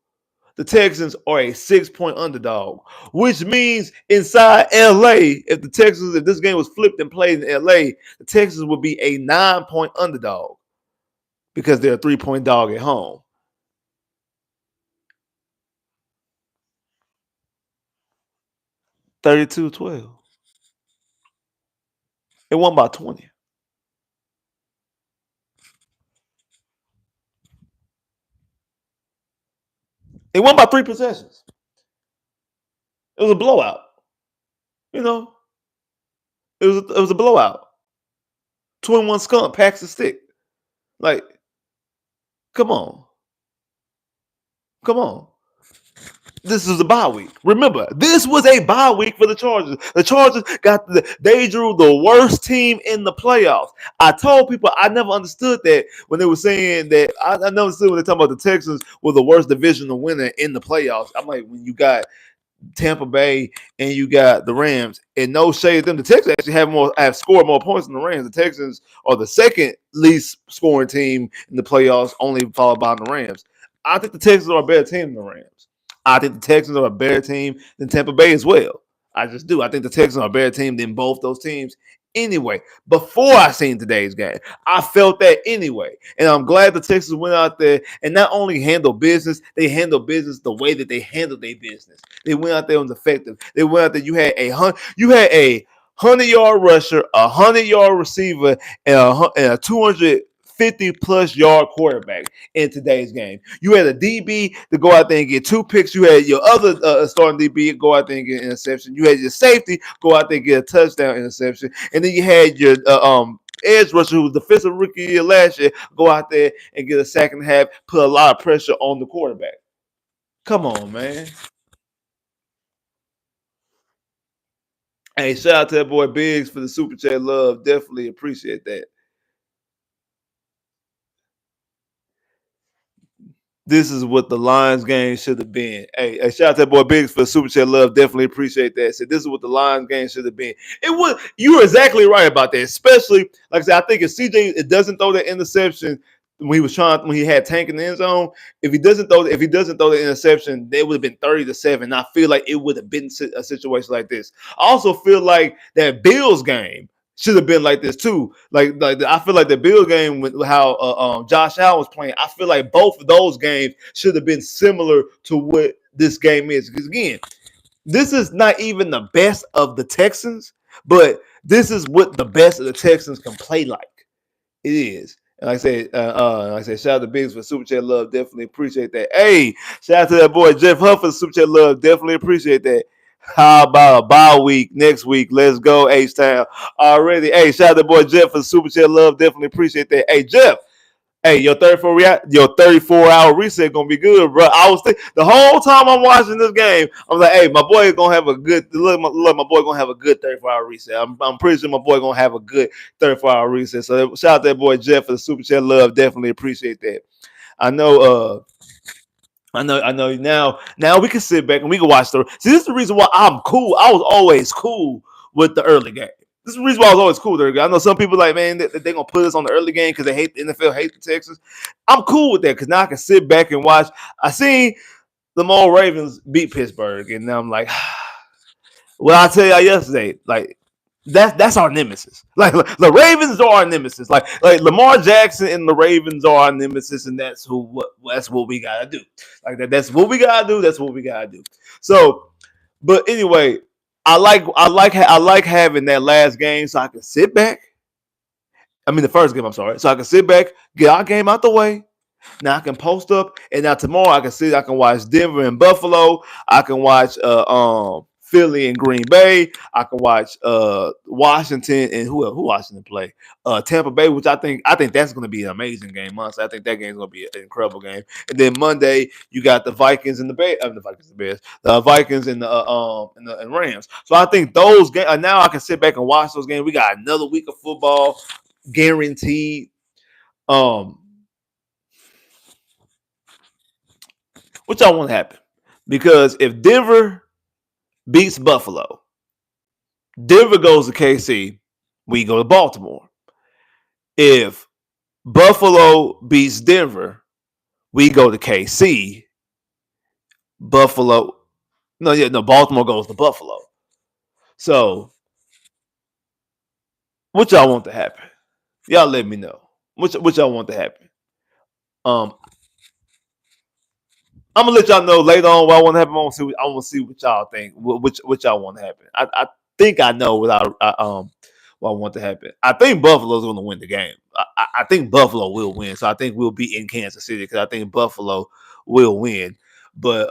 the Texans are a 6-point underdog. Which means inside LA, if this game was flipped and played in LA, the Texans would be a 9-point underdog because they're a 3-point dog at home. 32-12. It won by 20. It won by 3 possessions. It was a blowout. You know, it was a blowout. 21 skunk packs a stick. Like, come on. This is a bye week. Remember, this was a bye week for the Chargers. The Chargers they drew the worst team in the playoffs. I told people I never understood that when they were saying that. I never understood when they talking about the Texans were the worst divisional winner in the playoffs. I'm like, when you got Tampa Bay and you got the Rams, and no shade to them, the Texans actually have scored more points than the Rams. The Texans are the second least scoring team in the playoffs, only followed by the Rams. I think the Texans are a better team than the Rams. I think the Texans are a better team than Tampa Bay as well. I just do. I think the Texans are a better team than both those teams. Anyway, before I seen today's game, I felt that anyway. And I'm glad the Texans went out there and not only handled business, they handled business the way that they handled their business. They went out there and was effective. They went out there. You had a 100-yard rusher, a 100-yard receiver, and a 250 50-plus yard quarterback in today's game. You had a DB to go out there and get 2 picks. You had your other starting DB go out there and get an interception. You had your safety go out there and get a touchdown interception. And then you had your edge rusher, who was the defensive rookie year last year, go out there and get a sack and a half, put a lot of pressure on the quarterback. Come on, man. Hey, shout out to that boy Biggs for the super chat love. Definitely appreciate that. This is what the Lions game should have been. Hey, shout out to that boy Biggs for the super chat love. Definitely appreciate that. So this is what the Lions game should have been. It was. You were exactly right about that. Especially, like I said, I think if CJ doesn't throw that interception when he had Tank in the end zone, if he doesn't throw the interception, they would have been 30-7. I feel like it would have been a situation like this. I also feel like that Bills game should have been like this too. Like I feel like the Bill game with how Josh Allen was playing, I feel like both of those games should have been similar to what this game is. Because again, this is not even the best of the Texans, but this is what the best of the Texans can play like. It is. And like I said, shout out to Biggs for Super Chat love. Definitely appreciate that. Hey, shout out to that boy Jeff Huff for Super Chat love. Definitely appreciate that. How about a bye week next week? Let's go, H-Town. Already. Hey, shout out to boy Jeff for Super Chat love. Definitely appreciate that. Hey, Jeff. Hey, your 34-hour reset gonna be good, bro. I was thinking the whole time I'm watching this game, I was like, hey, my boy is gonna have a good look. My boy gonna have a good 34-hour reset. I'm pretty sure my boy gonna have a good 34-hour reset. So shout out to that boy Jeff for the Super Chat love. Definitely appreciate that. I know. Now we can sit back and we can watch the. See, this is the reason why I'm cool. I was always cool with the early game. This is the reason why I was always cool with the early game. I know some people like, man, they're going to put us on the early game because they hate the NFL, hate the Texans. I'm cool with that because now I can sit back and watch. I seen the Lamar Ravens beat Pittsburgh, and now I'm like, well, I tell y'all yesterday, like, that's our nemesis. Like the Ravens are our nemesis. Like Lamar Jackson and the Ravens are our nemesis, and that's what we gotta do. Like that's what we gotta do. That's what we gotta do. So, but anyway, I like having that last game so I can sit back. I mean the first game. I'm sorry. So I can sit back, get our game out the way. Now I can post up, and now tomorrow I can watch Denver and Buffalo. I can watch Philly and Green Bay. I can watch Washington and who Washington play? Tampa Bay, which I think that's going to be an amazing game. Honestly, I think that game is going to be an incredible game. And then Monday you got the Vikings and the Bears. The Vikings and the Rams. So I think those games. Now I can sit back and watch those games. We got another week of football guaranteed. What y'all want to happen? Because if Denver beats Buffalo, Denver goes to KC, we go to Baltimore. If Buffalo beats Denver, we go to KC. Baltimore goes to Buffalo. So, what y'all want to happen? Y'all let me know. What y'all want to happen? I'm gonna let y'all know later on what I want to happen. I want to see what y'all think. What y'all want to happen? I think I know what I want to happen. I think Buffalo's going to win the game. I think Buffalo will win. So I think we'll be in Kansas City because I think Buffalo will win. But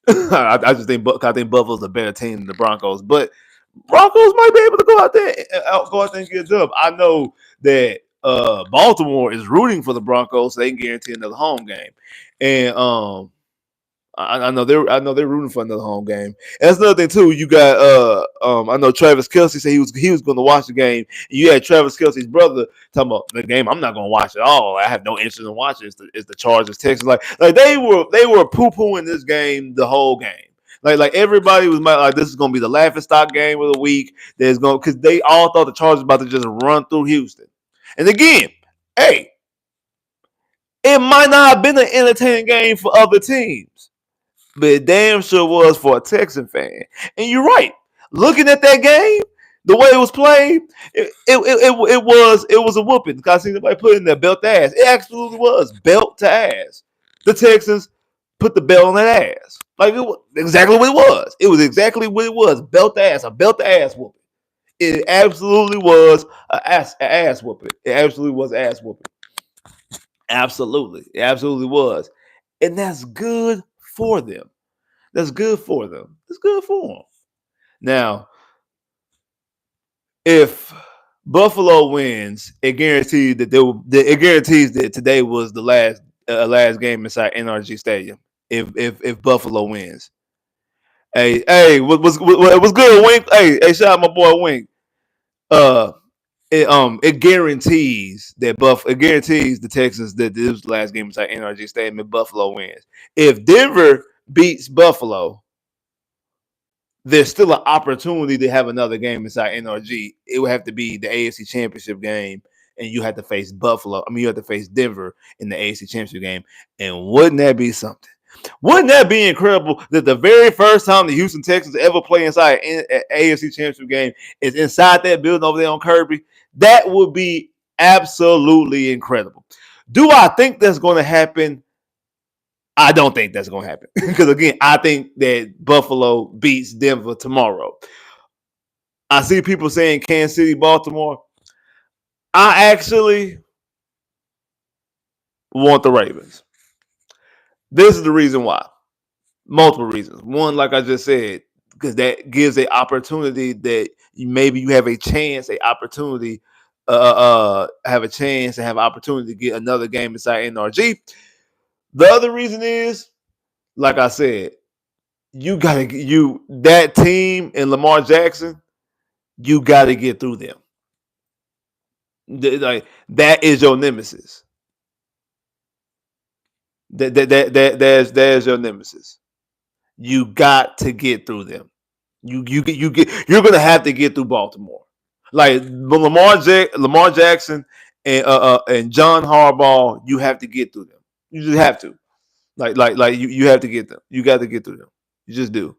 I think Buffalo's a better team than the Broncos. But Broncos might be able to go out there and get a dub. I know that Baltimore is rooting for the Broncos so they can guarantee another home game. And I know they're rooting for another home game. And that's another thing too. You got I know Travis Kelce said he was going to watch the game. And you had Travis Kelce's brother talking about the game. I'm not going to watch it all. I have no interest in watching. It's the Chargers Texans. Like they were poo-pooing this game the whole game. Like everybody was like, this is going to be the laughing stock game of the week. Because they all thought the Chargers about to just run through Houston. And again, hey, it might not have been an entertaining game for other teams, but it damn sure was for a Texan fan. And you're right. Looking at that game, the way it was played, it was a whooping. Because I seen somebody put in their belt to ass. It absolutely was belt to ass. The Texans put the belt on that ass. Like it was exactly what it was. It was exactly what it was. Belt to ass, a belt to ass whooping. It absolutely was an ass whooping. It absolutely was ass whooping. Absolutely. It absolutely was. And that's good for them. That's good for them. It's good for them. Now, if Buffalo wins, it guarantees that it guarantees that today was the last game inside NRG Stadium. If Buffalo wins, what's good, Wink? Hey, shout out my boy Wink. Uh, it guarantees that it guarantees the Texans that this was the last game inside NRG Stadium if Buffalo wins. If Denver beats Buffalo, there's still an opportunity to have another game inside NRG. It would have to be the AFC Championship game, and you have to face Buffalo. I mean, you have to face Denver in the AFC Championship game. And wouldn't that be something? Wouldn't that be incredible that the very first time the Houston Texans ever play inside an AFC Championship game is inside that building over there on Kirby? That would be absolutely incredible. Do I think that's going to happen? I don't think that's going to happen because, again, I think that Buffalo beats Denver tomorrow. I see people saying Kansas City, Baltimore. I actually want the Ravens. This is the reason why. Multiple reasons. One, like I just said, because that gives an opportunity that maybe you have a chance, have a chance to have an opportunity to get another game inside NRG. The other reason is, like I said, that team and Lamar Jackson, you got to get through them. Like that is your nemesis. There's your nemesis. You got to get through them. You're gonna have to get through Baltimore. Like Lamar Jackson and John Harbaugh, you have to get through them. You just have to. Like you have to get them. You got to get through them. You just do.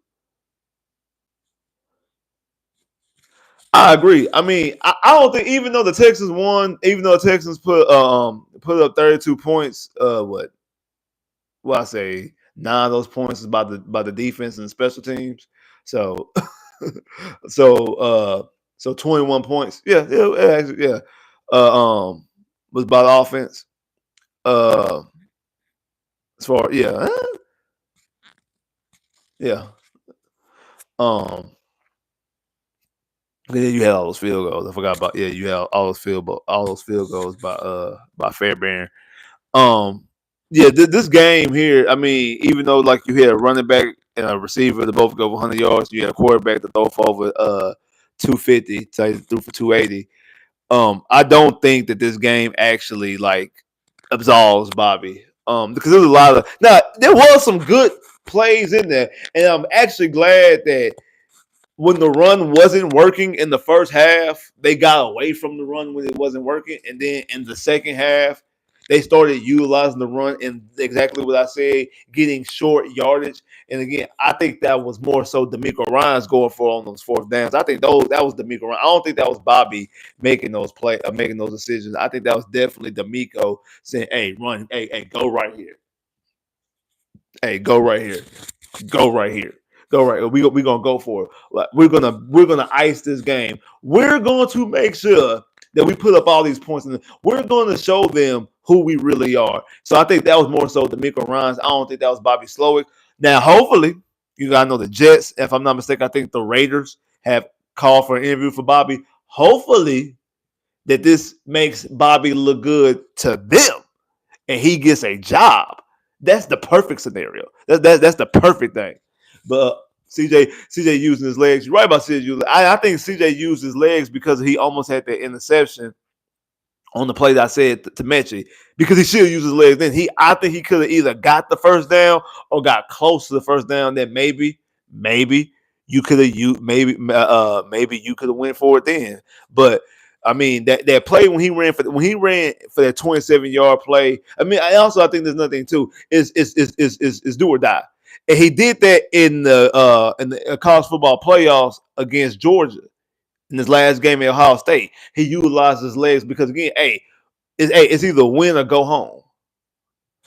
I agree. I mean, I don't think even though the Texans won, even though the Texans put up 32 points, I say 9 of those points is by the defense and special teams. So so 21 points. Yeah. Was by the offense. As far yeah. Then you had all those field goals. I forgot about you had all those field goals by Fairbairn. This game here. I mean, even though like you had a running back and a receiver that both go for 100 yards, you had a quarterback that throw for over 250, so he threw for 280. I don't think that this game actually like absolves Bobby. Because there was a lot of there was some good plays in there, and I'm actually glad that when the run wasn't working in the first half, they got away from the run when it wasn't working. And then in the second half, they started utilizing the run and exactly what I said, getting short yardage. And again, I think that was more so D'Amico Ryans going for on those fourth downs. I think that was D'Amico Ryans. I don't think that was Bobby making those making those decisions. I think that was definitely D'Amico saying, hey, run, hey, go right here. Hey, go right here. Go right here. Go right. We're gonna go for it. We're gonna ice this game. We're going to make sure that we put up all these points, and we're going to show them who we really are. So I think that was more so D'Amico Ryans. I don't think that was Bobby Slowick. Now, hopefully, you gotta know the Jets. If I'm not mistaken, I think the Raiders have called for an interview for Bobby. Hopefully, that this makes Bobby look good to them, and he gets a job. That's the perfect scenario. That's the perfect thing. But CJ using his legs. You're right about CJ using. I think CJ used his legs because he almost had that interception on the play that I said to Metchie, because he should use his legs. Then I think he could have either got the first down or got close to the first down. Then maybe you could have maybe you could have went for it then. But I mean that play when he ran for that 27-yard play. I mean, I think there's nothing too. Is do or die. And he did that in the college football playoffs against Georgia in his last game at Ohio State. He utilized his legs because again, it's either win or go home.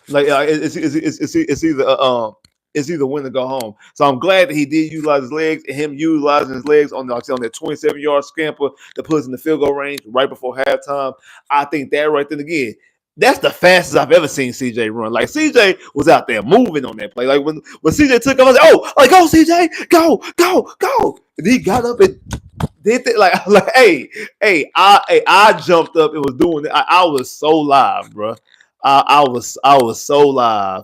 Like it's either It's either win or go home. So I'm glad that he did utilize his legs, and him utilizing his legs on that 27-yard scamper that puts in the field goal range right before halftime. I think that right then again, that's the fastest I've ever seen CJ run. Like CJ was out there moving on that play. Like when CJ took off, I was like, go CJ, go. And he got up and did it. Like I jumped up and was doing it. I was so live, bro. I was so live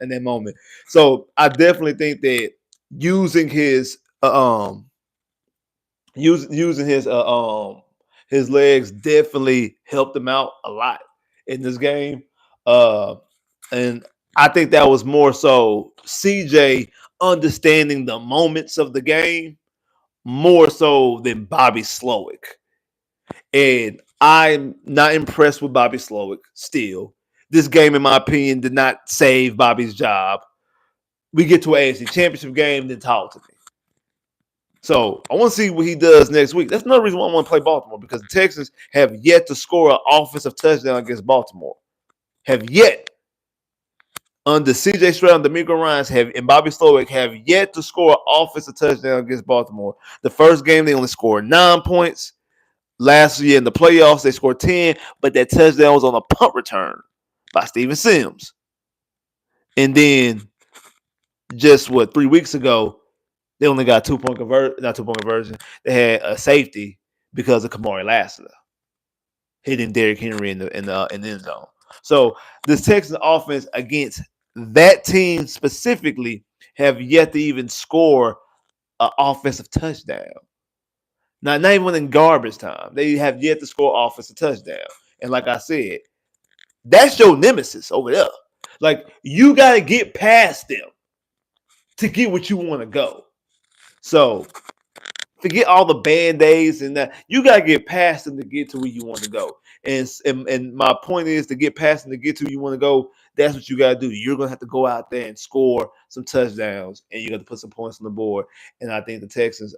in that moment. So I definitely think that using his his legs definitely helped him out a lot in this game. And I think that was more so CJ understanding the moments of the game more so than Bobby Slowick. And I'm not impressed with Bobby Slowick still. This game, in my opinion, did not save Bobby's job. We get to an AFC Championship game, then talk to me. So I want to see what he does next week. That's another reason why I want to play Baltimore, because the Texans have yet to score an offensive touchdown against Baltimore. Have yet. Under CJ Stroud and D'Amico Ryans and Bobby Slowick have yet to score an offensive touchdown against Baltimore. The first game, they only scored 9 points. Last year in the playoffs, they scored 10, but that touchdown was on a punt return by Steven Sims. And then just 3 weeks ago, they only got 2-point conversion. They had a safety because of Kamari Lassiter hitting Derrick Henry in the end zone. So this Texans offense against that team specifically have yet to even score an offensive touchdown. Not even in garbage time. They have yet to score an offensive touchdown. And like I said, that's your nemesis over there. Like, you got to get past them to get what you want to go. So forget all the Band-Aids and that. You got to get past them to get to where you want to go. And my point is, to get past them to get to where you want to go, that's what you got to do. You're going to have to go out there and score some touchdowns, and you got to put some points on the board. And I think the Texans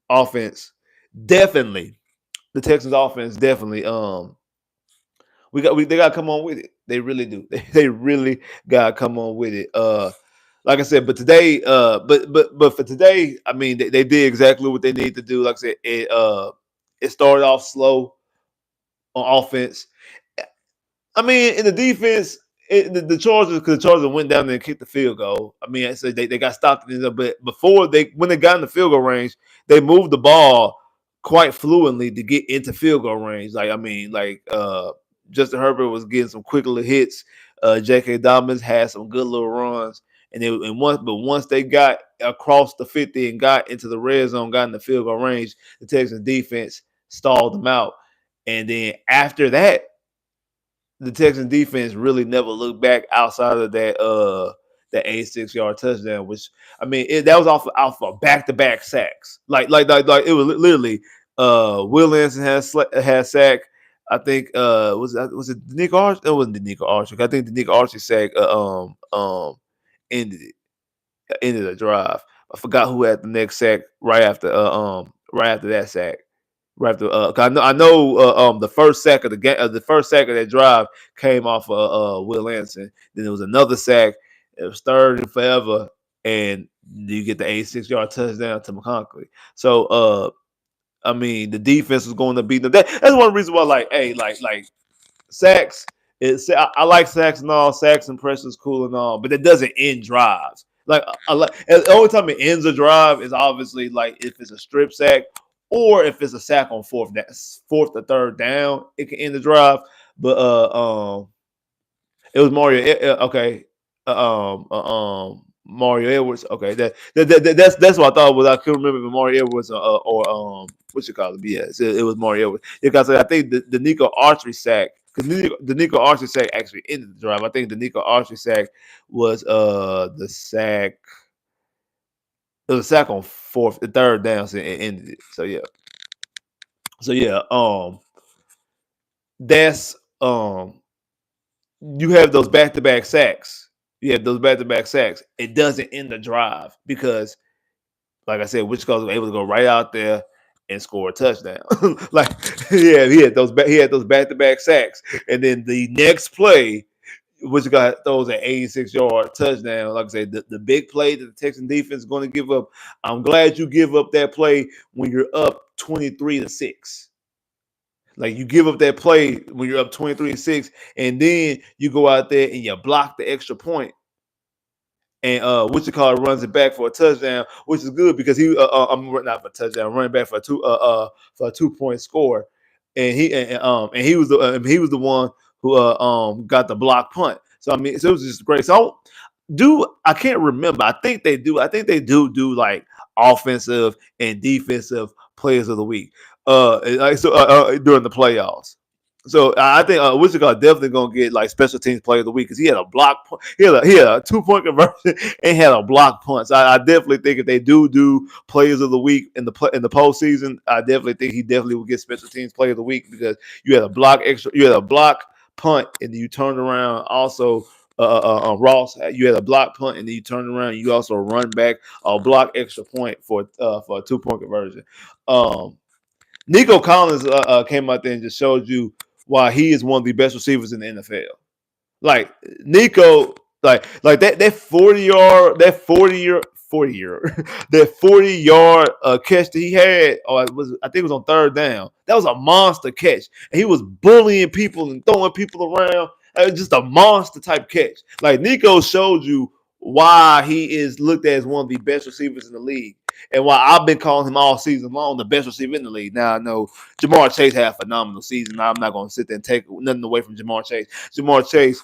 offense definitely they got to come on with it. They really do. They really got to come on with it. Like I said, but today, but for today, I mean, they did exactly what they need to do. Like I said, it started off slow on offense. I mean, in the defense, the Chargers went down there and kicked the field goal. I mean, so they got stopped, but when they got in the field goal range, they moved the ball quite fluently to get into field goal range. Justin Herbert was getting some quick little hits. J.K. Dobbins had some good little runs. Once they got across the 50 and got into the red zone, got in the field goal range, the Texans defense stalled them out. And then after that, the Texans defense really never looked back outside of that 86-yard touchdown, which, I mean, that was off of back-to-back sacks. Like it was literally Will Anderson had sack. I think was it Nico Archer? It wasn't the Nico Archer. I think the Nico Archer sack ended the drive. I forgot who had the next sack right after that sack. Right after, I know the first sack of the game, the first sack of that drive came off Will Anderson. Then there was another sack. It was third and forever, and you get the 86-yard touchdown to McConkley. So, I mean, the defense was going to beat them. That's one reason why, like sacks. I like sacks and all. Sacks and pressure is cool and all, but it doesn't end drives. The only time it ends a drive is obviously like if it's a strip sack. Or if it's a sack on fourth or third down, it can end the drive. But it was Mario. Okay, Mario Edwards. Okay, that's what I thought was. I couldn't remember if Mario Edwards or what you call it. But yeah, it was Mario Edwards. Because I think the Nico Archery sack, because the Nico Archery sack actually ended the drive. I think the Nico Archery sack was the sack. It was a sack on third down, so it ended it. So yeah. That's you have those back-to-back sacks. It doesn't end the drive because, like I said, Wichita was able to go right out there and score a touchdown. He had those back-to-back sacks, and then the next play, which got throws an 86-yard touchdown. Like I said, the big play that the Texan defense is going to give up. I'm glad you give up that play when you're up 23-6. Like you give up that play when you're up 23-6, and then you go out there and you block the extra point. And Wichita runs it back for a touchdown, which is good because I'm not for a touchdown, running back for a 2-point score, and he was the one who got the block punt. So I mean, so it was just great. So I can't remember. I think they do like offensive and defensive players of the week. During the playoffs. So I think Wichita definitely gonna get like special teams player of the week because he had a block, he had a 2-point conversion and had a block punt. So I definitely think if they do players of the week in the postseason, I definitely think he definitely will get special teams player of the week because you had a block punt and then you turned around also. Ross, you had a block punt and then you turned around. And you also run back a block extra point for a 2-point conversion. Nico Collins came out there and just showed you why he is one of the best receivers in the NFL. Like Nico, like that 40-yard, that 40-yard catch that he had, I think it was on third down. That was a monster catch. And he was bullying people and throwing people around. Just a monster type catch. Like Nico showed you why he is looked at as one of the best receivers in the league. And why I've been calling him all season long the best receiver in the league. Now I know Jamar Chase had a phenomenal season. I'm not going to sit there and take nothing away from Jamar Chase. Jamar Chase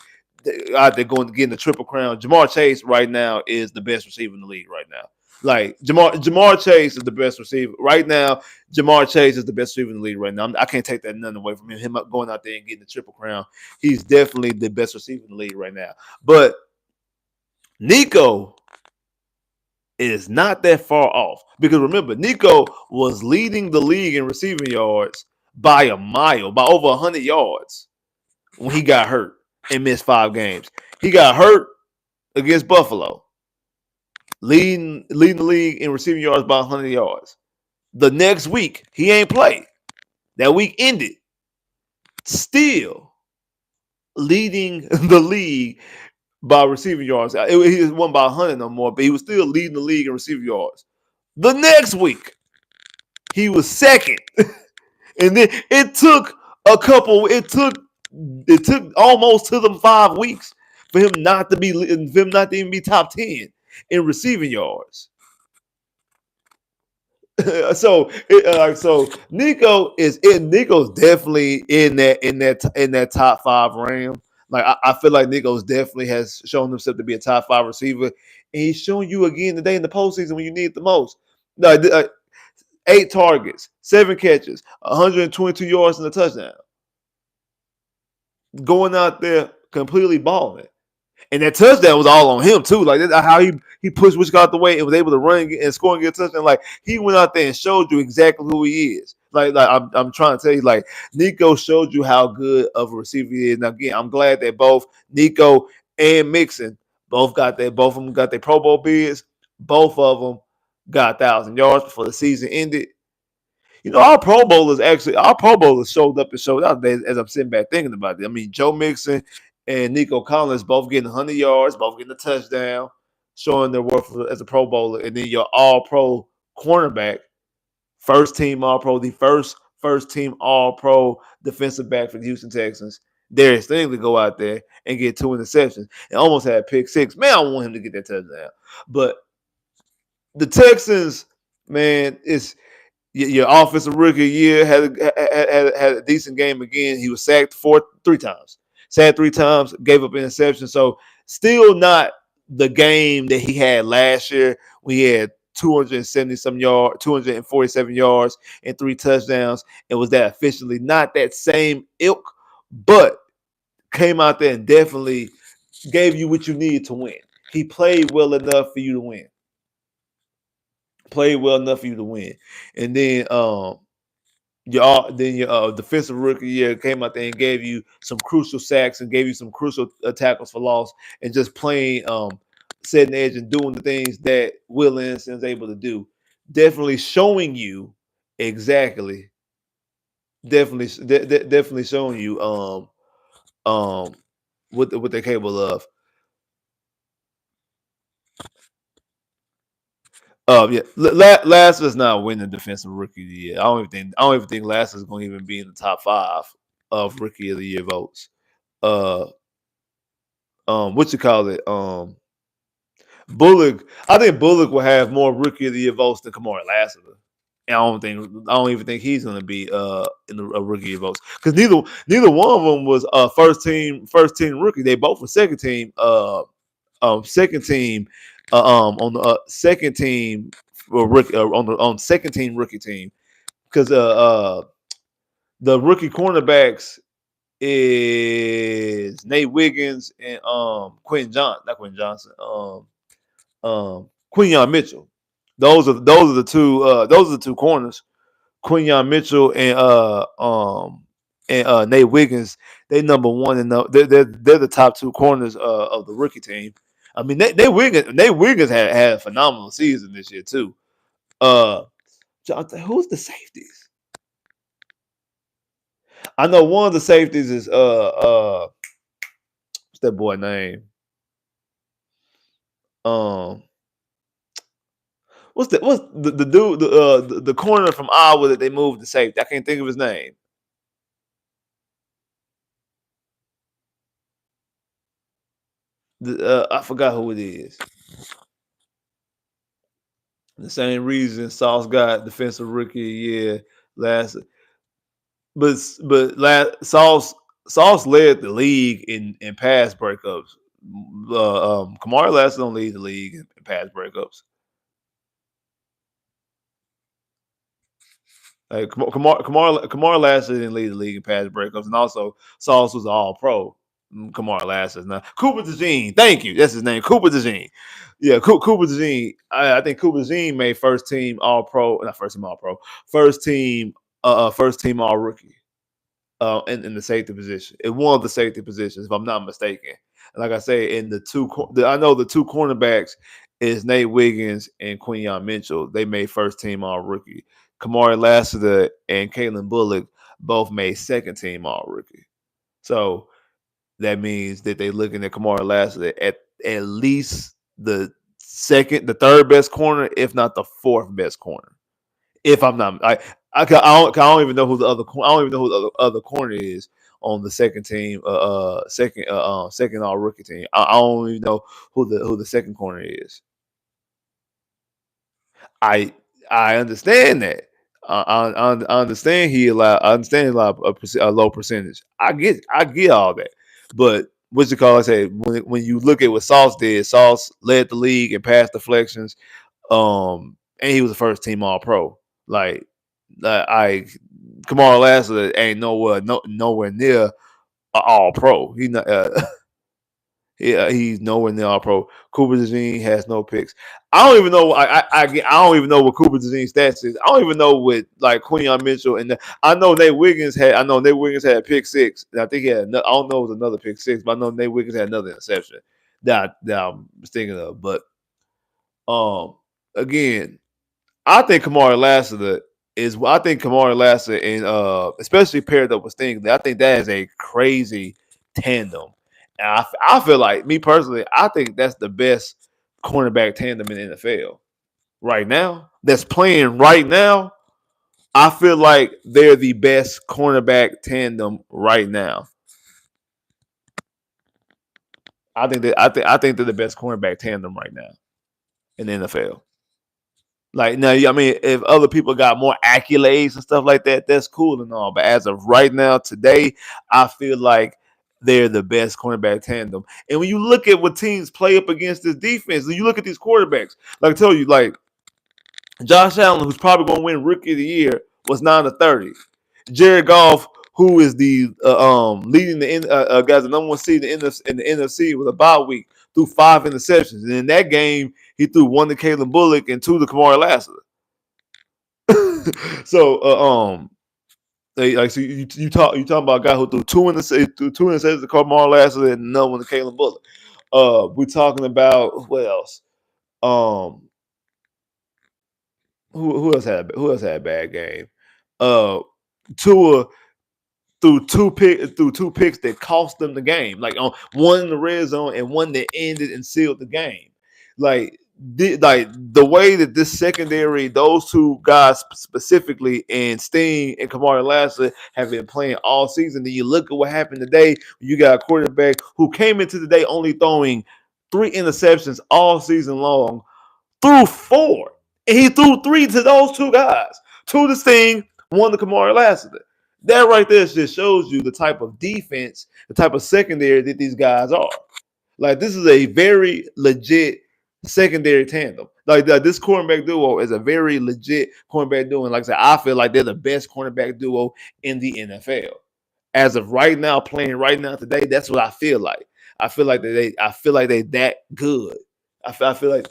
out there going to get in the triple crown. Jamar Chase right now is the best receiver in the league right now. Like Jamar Chase is the best receiver right now. Jamar Chase is the best receiver in the league right now. I can't take that nothing away from him. Him going out there and getting the triple crown. He's definitely the best receiver in the league right now. But Nico is not that far off because remember, Nico was leading the league in receiving yards by a mile, by over 100 yards when he got hurt and missed 5 games. He got hurt against Buffalo, leading the league in receiving yards by 100 yards. The next week, he ain't played. That week ended. Still leading the league by receiving yards. He won by 100 no more, but he was still leading the league in receiving yards. The next week, he was second. And then it took almost to them 5 weeks for him not to even be top 10 in receiving yards. So Nico's definitely in that top 5 realm. Like I feel like Nico's definitely has shown himself to be a top 5 receiver, and he's showing you again today in the postseason when you need it the most. 8 targets, 7 catches, 122 yards and a touchdown. Going out there completely balling. And that touchdown was all on him too. Like that's how he pushed Wichita out the way and was able to run and score and get a touchdown. Like he went out there and showed you exactly who he is. Like I'm trying to tell you, like Nico showed you how good of a receiver he is. Now again, I'm glad that both Nico and Mixon both of them got their Pro Bowl bids. Both of them got 1,000 yards before the season ended. You know, our Pro Bowlers showed up and showed out as I'm sitting back thinking about it. I mean, Joe Mixon and Nico Collins both getting 100 yards, both getting a touchdown, showing their worth as a Pro Bowler. And then your All-Pro cornerback, first team All-Pro, the first team All-Pro defensive back for the Houston Texans, Darius Stingley go out there and get 2 interceptions and almost had a pick 6. Man, I want him to get that touchdown. But the Texans, man, it's your offensive rookie year had a decent game again. He was sacked 3 times. Sacked 3 times, gave up an interception. So still not the game that he had last year. We had 247 yards and 3 touchdowns. It was that efficiently not that same ilk, but came out there and definitely gave you what you needed to win. He played well enough for you to win. And then your defensive rookie year came out there and gave you some crucial sacks and gave you some crucial tackles for loss and just playing setting edge and doing the things that Will Anderson is able to do. Definitely showing you exactly. Definitely showing you what they're capable of. Yeah, Lasseter's not winning defensive rookie of the year. I don't even think Lasseter's going to even be in the top 5 of rookie of the year votes. Uh, what you call it? Bullock. I think Bullock will have more rookie of the year votes than Kamari Lassiter. And I don't even think he's going to be in the rookie year votes because neither one of them was first team rookie. They both were second team on the second team rookie on second team rookie team because the rookie cornerbacks is Nate Wiggins and Quentin Johnson, Quinyon Mitchell. Those are the two corners. Quinyon Mitchell and Nate Wiggins. They number one and they're the top 2 corners of the rookie team. I mean, Nate Wiggins had a phenomenal season this year too. Who's the safeties? I know one of the safeties is what's that boy name? What's the dude the corner from Iowa that they moved to safety? I can't think of his name. I forgot who it is. The same reason Sauce got defensive rookie year last, but Sauce led the league in pass breakups. Kamari Lassiter don't lead the league in pass breakups. Like Kamari Lassiter didn't lead the league in pass breakups, and also Sauce was all pro. Kamari Lassiter now. Cooper DeJean, thank you. That's his name, Cooper DeJean. Yeah, Cooper DeJean. I think Cooper DeJean made first team All Pro, not first team All Pro, first team All Rookie. In the safety position, in one of the safety positions, if I'm not mistaken. And like I say, in I know the 2 cornerbacks is Nate Wiggins and Quinyon Mitchell. They made first team All Rookie. Kamari Lassiter and Kalen Bullock both made second team All Rookie. So that means that they're looking at Kamari Lassiter at least the third best corner, if not the 4th best corner. If I'm not, I don't even know who the other corner is on the second team, second all rookie team. I don't even know who the second corner is. I understand that. I understand I understand he allowed a low percentage. I get all that, but what you call I say when you look at what Sauce did, Sauce led the league in pass deflections, and he was a first team All Pro. Like Kamari Lassiter ain't nowhere near All Pro. He's not. He's nowhere near All Pro. Cooper DeJean has no picks. I don't even know. I don't even know what Cooper DeJean's stats is. I don't even know what like Quinyon Mitchell and I know Nate Wiggins had. I know Nate Wiggins had pick 6. And I think he had. I don't know if it was another pick 6, but I know Nate Wiggins had another interception that I'm thinking of. But again, I think Kamari Lassiter and especially paired up with Stingley, I think that is a crazy tandem. And I feel like me personally, I think that's the best cornerback tandem in the NFL right now. That's playing right now. I feel like they're the best cornerback tandem right now. I think they're the best cornerback tandem right now in the NFL. Like now, I mean, if other people got more accolades and stuff like that, that's cool and all. But as of right now, today, I feel like they're the best cornerback tandem. And when you look at what teams play up against this defense, and you look at these quarterbacks, like I tell you, like Josh Allen, who's probably going to win Rookie of the Year, was 9-30. Jared Goff, who is the leading guys the number 1 seed in the NFC with a bye week, threw 5 interceptions, and in that game he threw 1 to Kalen Bullock and 2 to Kamari Lassiter. So so you talking about a guy who threw 2 interceptions to Kamari Lassiter and another 1 to Kalen Bullock. We're talking about what else? Who else had a bad game? Tua through two picks that cost them the game. Like on one in the red zone and one that ended and sealed the game. Like the way that this secondary, those two guys specifically, and Sting and Kamari Lassiter have been playing all season. Then you look at what happened today. You got a quarterback who came into the day only throwing 3 interceptions all season long, threw 4, and he threw 3 to those two guys, 2 to Sting, 1 to Kamari Lassiter. That right there just shows you the type of defense, the type of secondary that these guys are. Like, this is a very legit secondary tandem. Like, this cornerback duo is a very legit cornerback duo. And like I said, I feel like they're the best cornerback duo in the NFL. As of right now, playing right now today, that's what I feel like. I feel like they that good. I feel like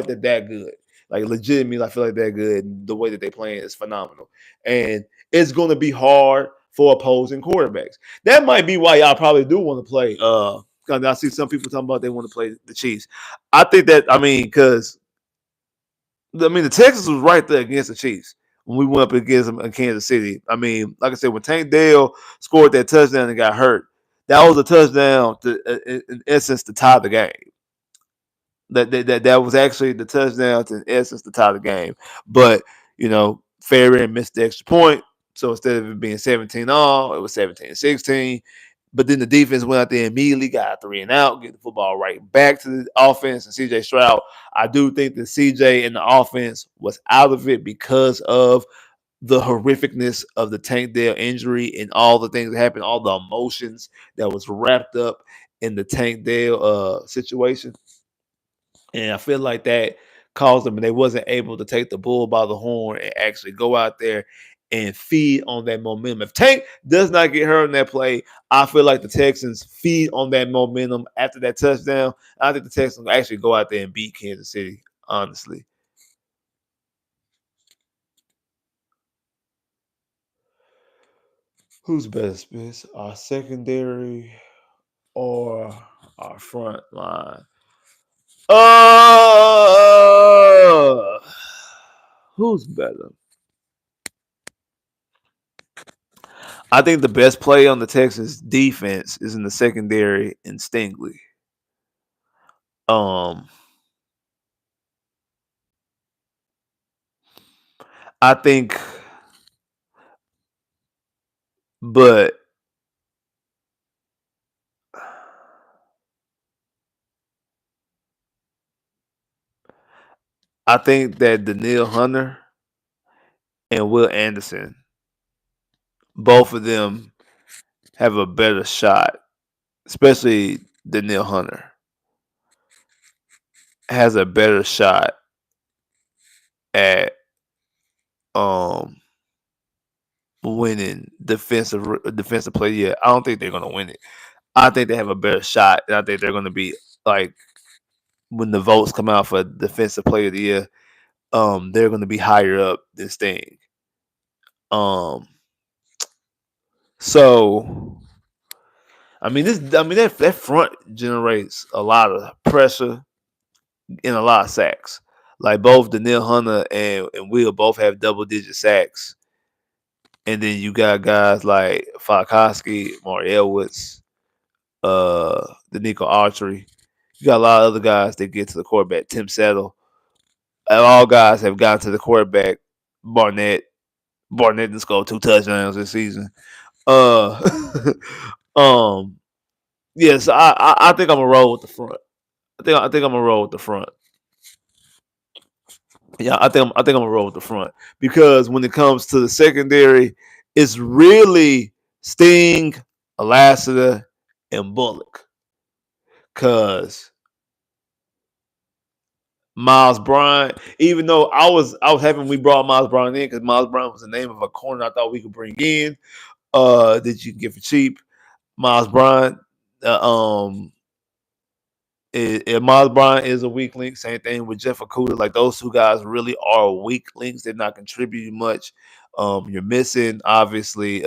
they're that good. Like, legitimately, I feel like they're good. The way that they playing is phenomenal. And it's going to be hard for opposing quarterbacks. That might be why y'all probably do want to play. I see some people talking about they want to play the Chiefs. I think that, because the Texans was right there against the Chiefs when we went up against them in Kansas City. I mean, like I said, when Tank Dell scored that touchdown and got hurt, that was a touchdown in essence to tie the game. That was actually the touchdown in essence to tie the game. But, Fairbairn missed the extra point. So instead of it being 17-all, it was 17-16. But then the defense went out there and immediately got a 3 and out, get the football right back to the offense. And CJ Stroud, I do think that CJ and the offense was out of it because of the horrificness of the Tank Dell injury and all the things that happened, all the emotions that was wrapped up in the Tank Dell situation. And I feel like that caused them, and they wasn't able to take the bull by the horn and actually go out there and feed on that momentum. If Tank does not get hurt in that play, I feel like the Texans feed on that momentum after that touchdown. I think the Texans will actually go out there and beat Kansas City, honestly. Who's best, Spence? Our secondary or our front line? Who's better? I think the best play on the Texans defense is in the secondary in Stingley. I think, but I think that Daniil Hunter and Will Anderson, both of them have a better shot, especially Daniil Hunter has a better shot at winning defensive player. Yeah, I don't think they're gonna win it. I think they have a better shot, and I think they're gonna be like, when the votes come out for defensive player of the year, they're gonna be higher up than Sting. So that front generates a lot of pressure and a lot of sacks. Like, both Daniil Hunter and Will both have double-digit sacks. And then you got guys like Falkowski, Maury Edwards, the Nico Archery. You got a lot of other guys that get to the quarterback. Tim Settle. All guys have gotten to the quarterback. Barnett didn't score 2 touchdowns this season. Yes, I think I'm gonna roll with the front. I think I'm gonna roll with the front. Yeah, I think I'm gonna roll with the front, because when it comes to the secondary, it's really Sting, Lassiter, and Bullock. Cause Miles Bryant, even though I was happy we brought Miles Bryant in, because Miles Bryant was the name of a corner I thought we could bring in, that you can get for cheap. Miles Bryant, Miles Bryant is a weak link. Same thing with Jeff Okudah. Like, those two guys really are weak links. They're not contributing much. You're missing, obviously,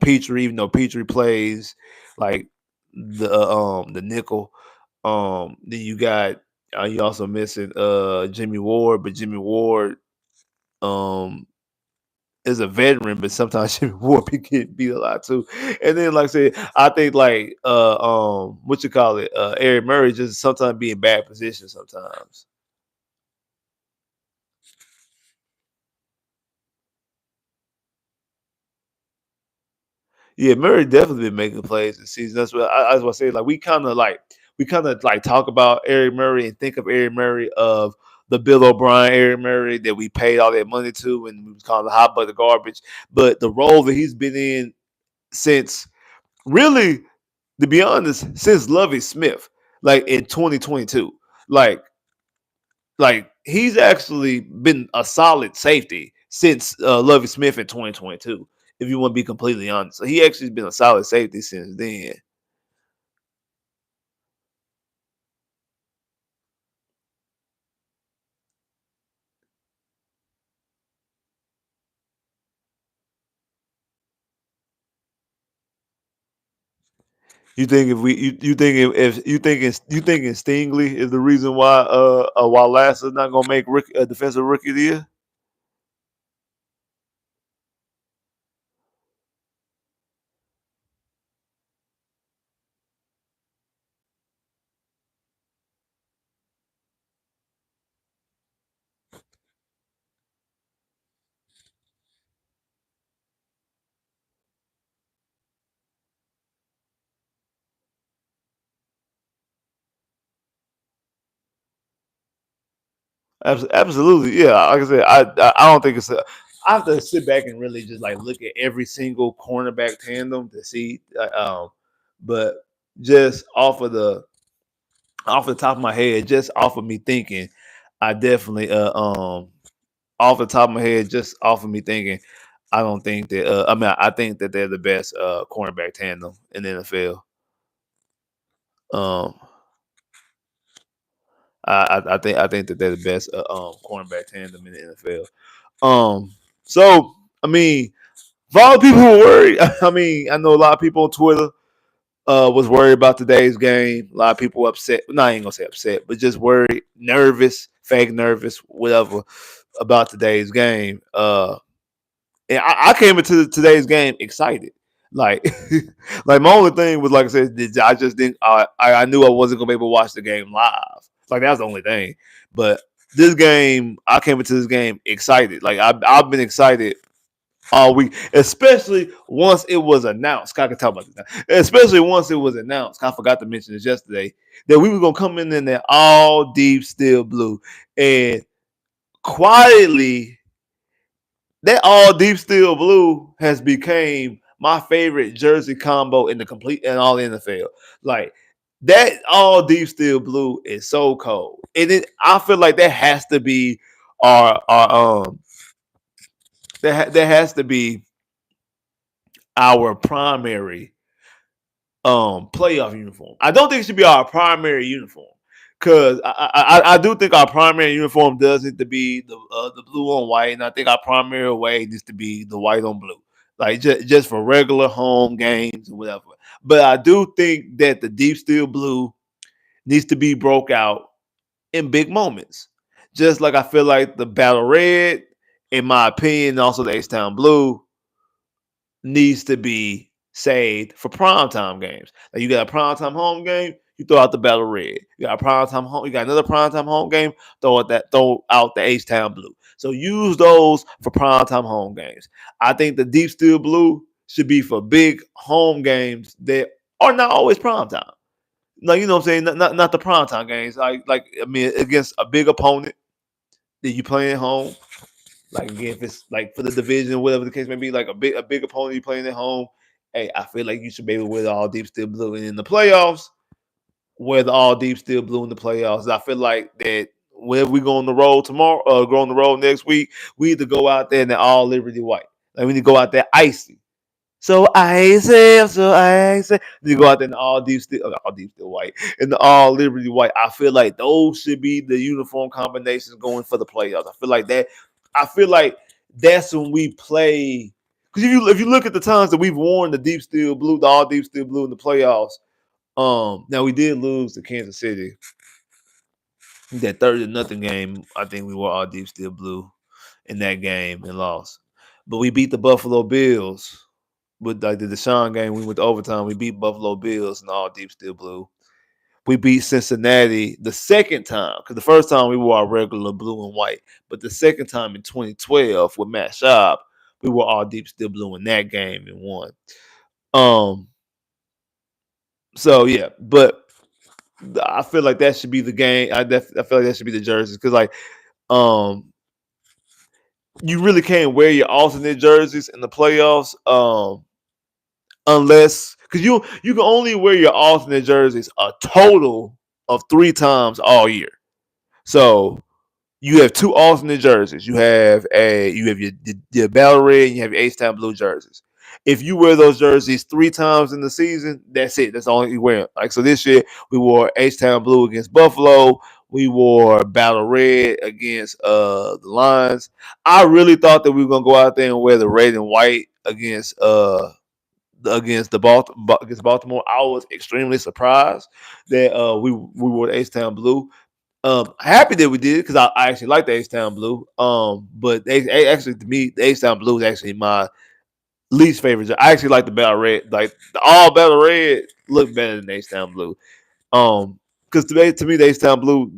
Petrie, even though Petrie plays like the nickel. Then you got, you also missing Jimmy Ward, but Jimmy Ward is a veteran, but sometimes Jimmy Ward be getting beat a lot too. And then, like I said, I think like what you call it, Eric Murray just sometimes be in bad position sometimes. Yeah, Murray definitely been making plays this season. That's what I was gonna say. Like we kind of like talk about Eric Murray and think of Eric Murray of the Bill O'Brien Eric Murray that we paid all that money to and we was calling the hot butter garbage. But the role that he's been in since really, to be honest, since Lovey Smith, like in 2022, like like he's actually been a solid safety since Lovey Smith in 2022. If you want to be completely honest, so he actually has been a solid safety since then. You think if we you think if you thinking Stingley is the reason why Lasseter's not gonna make defensive rookie of the year? Absolutely, yeah. Like I said, I don't think it's a. I have to sit back and really just like look at every single cornerback tandem to see. But just off the top of my head, just off of me thinking, I definitely off the top of my head, just off of me thinking, I don't think that. I mean, I think that they're the best cornerback tandem in the NFL. Um, I think that they're the best cornerback tandem in the NFL. So I mean, for all the people who are worried, I mean, I know a lot of people on Twitter was worried about today's game. A lot of people upset. No, I ain't gonna say upset, but just worried, nervous, fake nervous, whatever about today's game. And I came into today's game excited. Like, like my only thing was like I said, I just didn't. I knew I wasn't gonna be able to watch the game live. Like that was the only thing. But this game, I came into this game excited. Like I've been excited all week, especially once it was announced. I can talk about this now. Especially once it was announced. I forgot to mention this yesterday that we were gonna come in there all deep, still blue, and quietly that all deep steel blue has became my favorite jersey combo in the complete and all NFL. Like that all deep steel blue is so cold. And I feel like that has to be our that has to be our primary playoff uniform. I don't think it should be our primary uniform because I do think our primary uniform does need to be the blue on white, and I think our primary way needs to be the white on blue, like just for regular home games or whatever. But I do think that the deep steel blue needs to be broke out in big moments, just like I feel like the battle red, in my opinion, also the H Town blue needs to be saved for primetime games. Like you got a primetime home game, you throw out the battle red. You got a primetime home, you got another primetime home game, throw out the H Town blue. So use those for primetime home games. I think the deep steel blue should be for big home games that are not always primetime. Like you know what I'm saying? Not the primetime games. Like I mean against a big opponent that you play at home. Like again, if it's like for the division, whatever the case may be, like a big opponent you playing at home, hey, I feel like you should be able to wear the all deep steel blue. And in the playoffs, wear the all deep steel blue in the playoffs. I feel like that when we go on the road tomorrow, go on the road next week, we need to go out there in the all Liberty white. Like we need to go out there icy. So icy, I'm so icy. You go out there in the all deep steel white, and the all Liberty white. I feel like those should be the uniform combinations going for the playoffs. I feel like that. I feel like that's when we play. Because if you look at the times that we've worn the deep steel blue, the all deep steel blue in the playoffs. Now we did lose to Kansas City. That 30-0 game, I think we were all deep steel blue in that game and lost. But we beat the Buffalo Bills with like the Deshaun game. We went to overtime. We beat Buffalo Bills and all deep steel blue. We beat Cincinnati the second time because the first time we wore our regular blue and white, but the second time in 2012 with Matt Schaub, we were all deep steel blue in that game and won. So yeah, but I feel like that should be the game. I feel like that should be the jerseys because like you really can't wear your alternate jerseys in the playoffs unless because you can only wear your alternate jerseys a total of 3 times all year. So you have 2 alternate jerseys. You have your battle red and you have your H-Town blue jerseys. If you wear those jerseys 3 times in the season, that's it. That's all you wear. Like so this year we wore H-Town blue against Buffalo. We wore battle red against the Lions. I really thought that we were gonna go out there and wear the red and white against Baltimore. I was extremely surprised that we wore the H-Town blue. Happy that we did because I actually like the H-Town blue. But actually to me, the H-Town blue is actually my least favorite. I actually like the battle red. Like the all battle red look better than the H-Town blue. Because to me, the H-Town blue,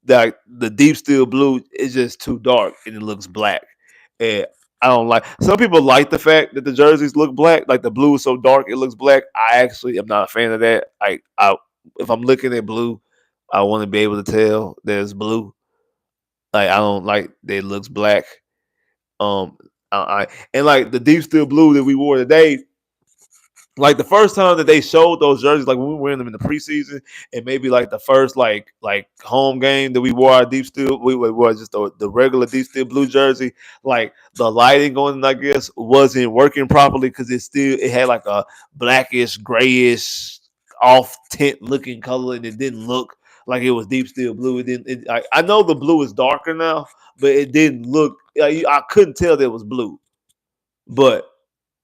like the deep steel blue, is just too dark and it looks black. And I don't like. Some people like the fact that the jerseys look black, like the blue is so dark it looks black. I actually am not a fan of that. If I'm looking at blue, I want to be able to tell there's blue. Like I don't like that it looks black. Um, and like the deep steel blue that we wore today, like the first time that they showed those jerseys, like when we were wearing them in the preseason, and maybe like the first like home game that we wore our deep steel, we wore just the regular deep steel blue jersey. Like the lighting on it, I guess, wasn't working properly because it had like a blackish, grayish, off tint looking color, and it didn't look like it was deep steel blue. It didn't. I know the blue is darker now, but it didn't look. I couldn't tell that it was blue, but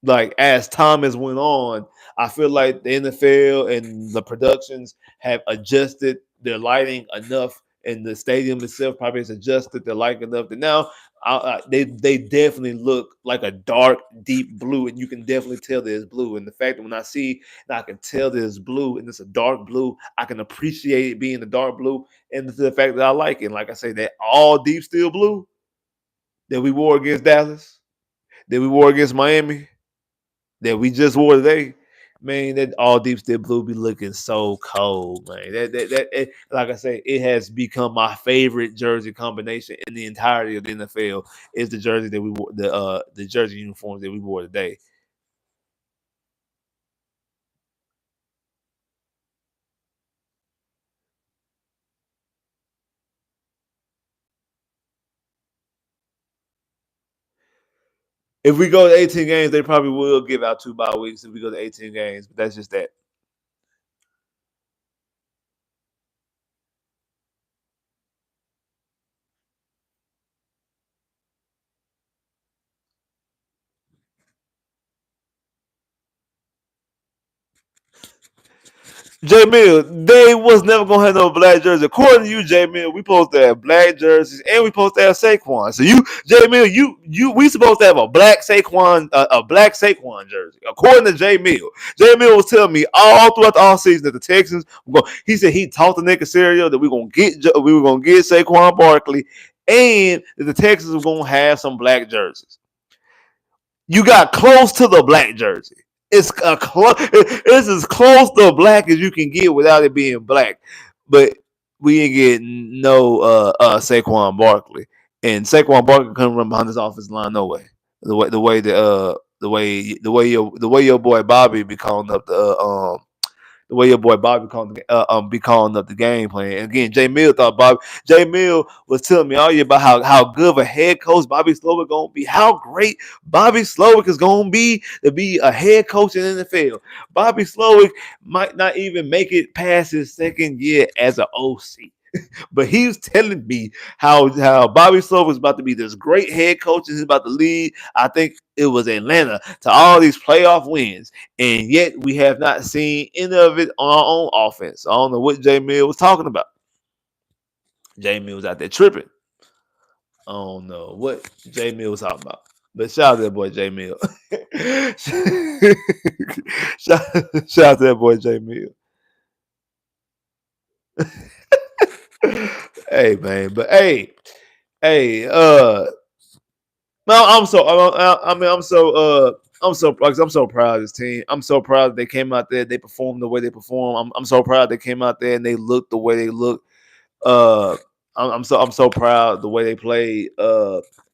like as time has went on, I feel like the NFL and the productions have adjusted their lighting enough, and the stadium itself probably has adjusted their lighting enough that now they definitely look like a dark, deep blue, and you can definitely tell that it's blue. And the fact that when I see that I can tell that it's blue and it's a dark blue, I can appreciate it being a dark blue, and the fact that I like it. And like I say, that all deep steel blue that we wore against Dallas, that we wore against Miami, that we just wore today, man, that all deep steel blue be looking so cold, man. Like I say, it has become my favorite jersey combination in the entirety of the NFL. Is the jersey that we wore, the jersey uniforms that we wore today. If we go to 18 games, they probably will give out 2 bye weeks if we go to 18 games, but that's just that. J Mill, they was never gonna have no black jersey. According to you, J Mill, we supposed to have black jerseys and we supposed to have Saquon. So you, J Mill, we supposed to have a black Saquon jersey. According to J Mill, J Mill was telling me all throughout the offseason that the Texans he said he taught the nigga cereal that we were gonna get Saquon Barkley and that the Texans were gonna have some black jerseys. You got close to the black jersey. It's as close to black as you can get without it being black. But we ain't getting no Saquon Barkley. And Saquon Barkley couldn't run behind this offensive line no way. The way your boy Bobby be calling up the way your boy Bobby be calling up the game plan. And again, Jay Mill was telling me all year about how good of a head coach Bobby Slowick gonna be, how great Bobby Slowick is gonna be to be a head coach in the NFL. Bobby Slowick might not even make it past his second year as an OC. But he was telling me how Bobby Slow was about to be this great head coach and he's about to lead. I think it was Atlanta to all these playoff wins, and yet we have not seen any of it on our own offense. I don't know what Jay Mill was talking about. Jay Mill was out there tripping. I don't know what Jay Mill was talking about. But shout out to that boy J Mill. shout out to that boy J Mill. Hey man, but hey, no, I'm so. I mean, I'm so proud of this team. I'm so proud that they came out there. They performed the way they performed. I'm so proud they came out there and they looked the way they looked. Uh, I'm so proud the way they played.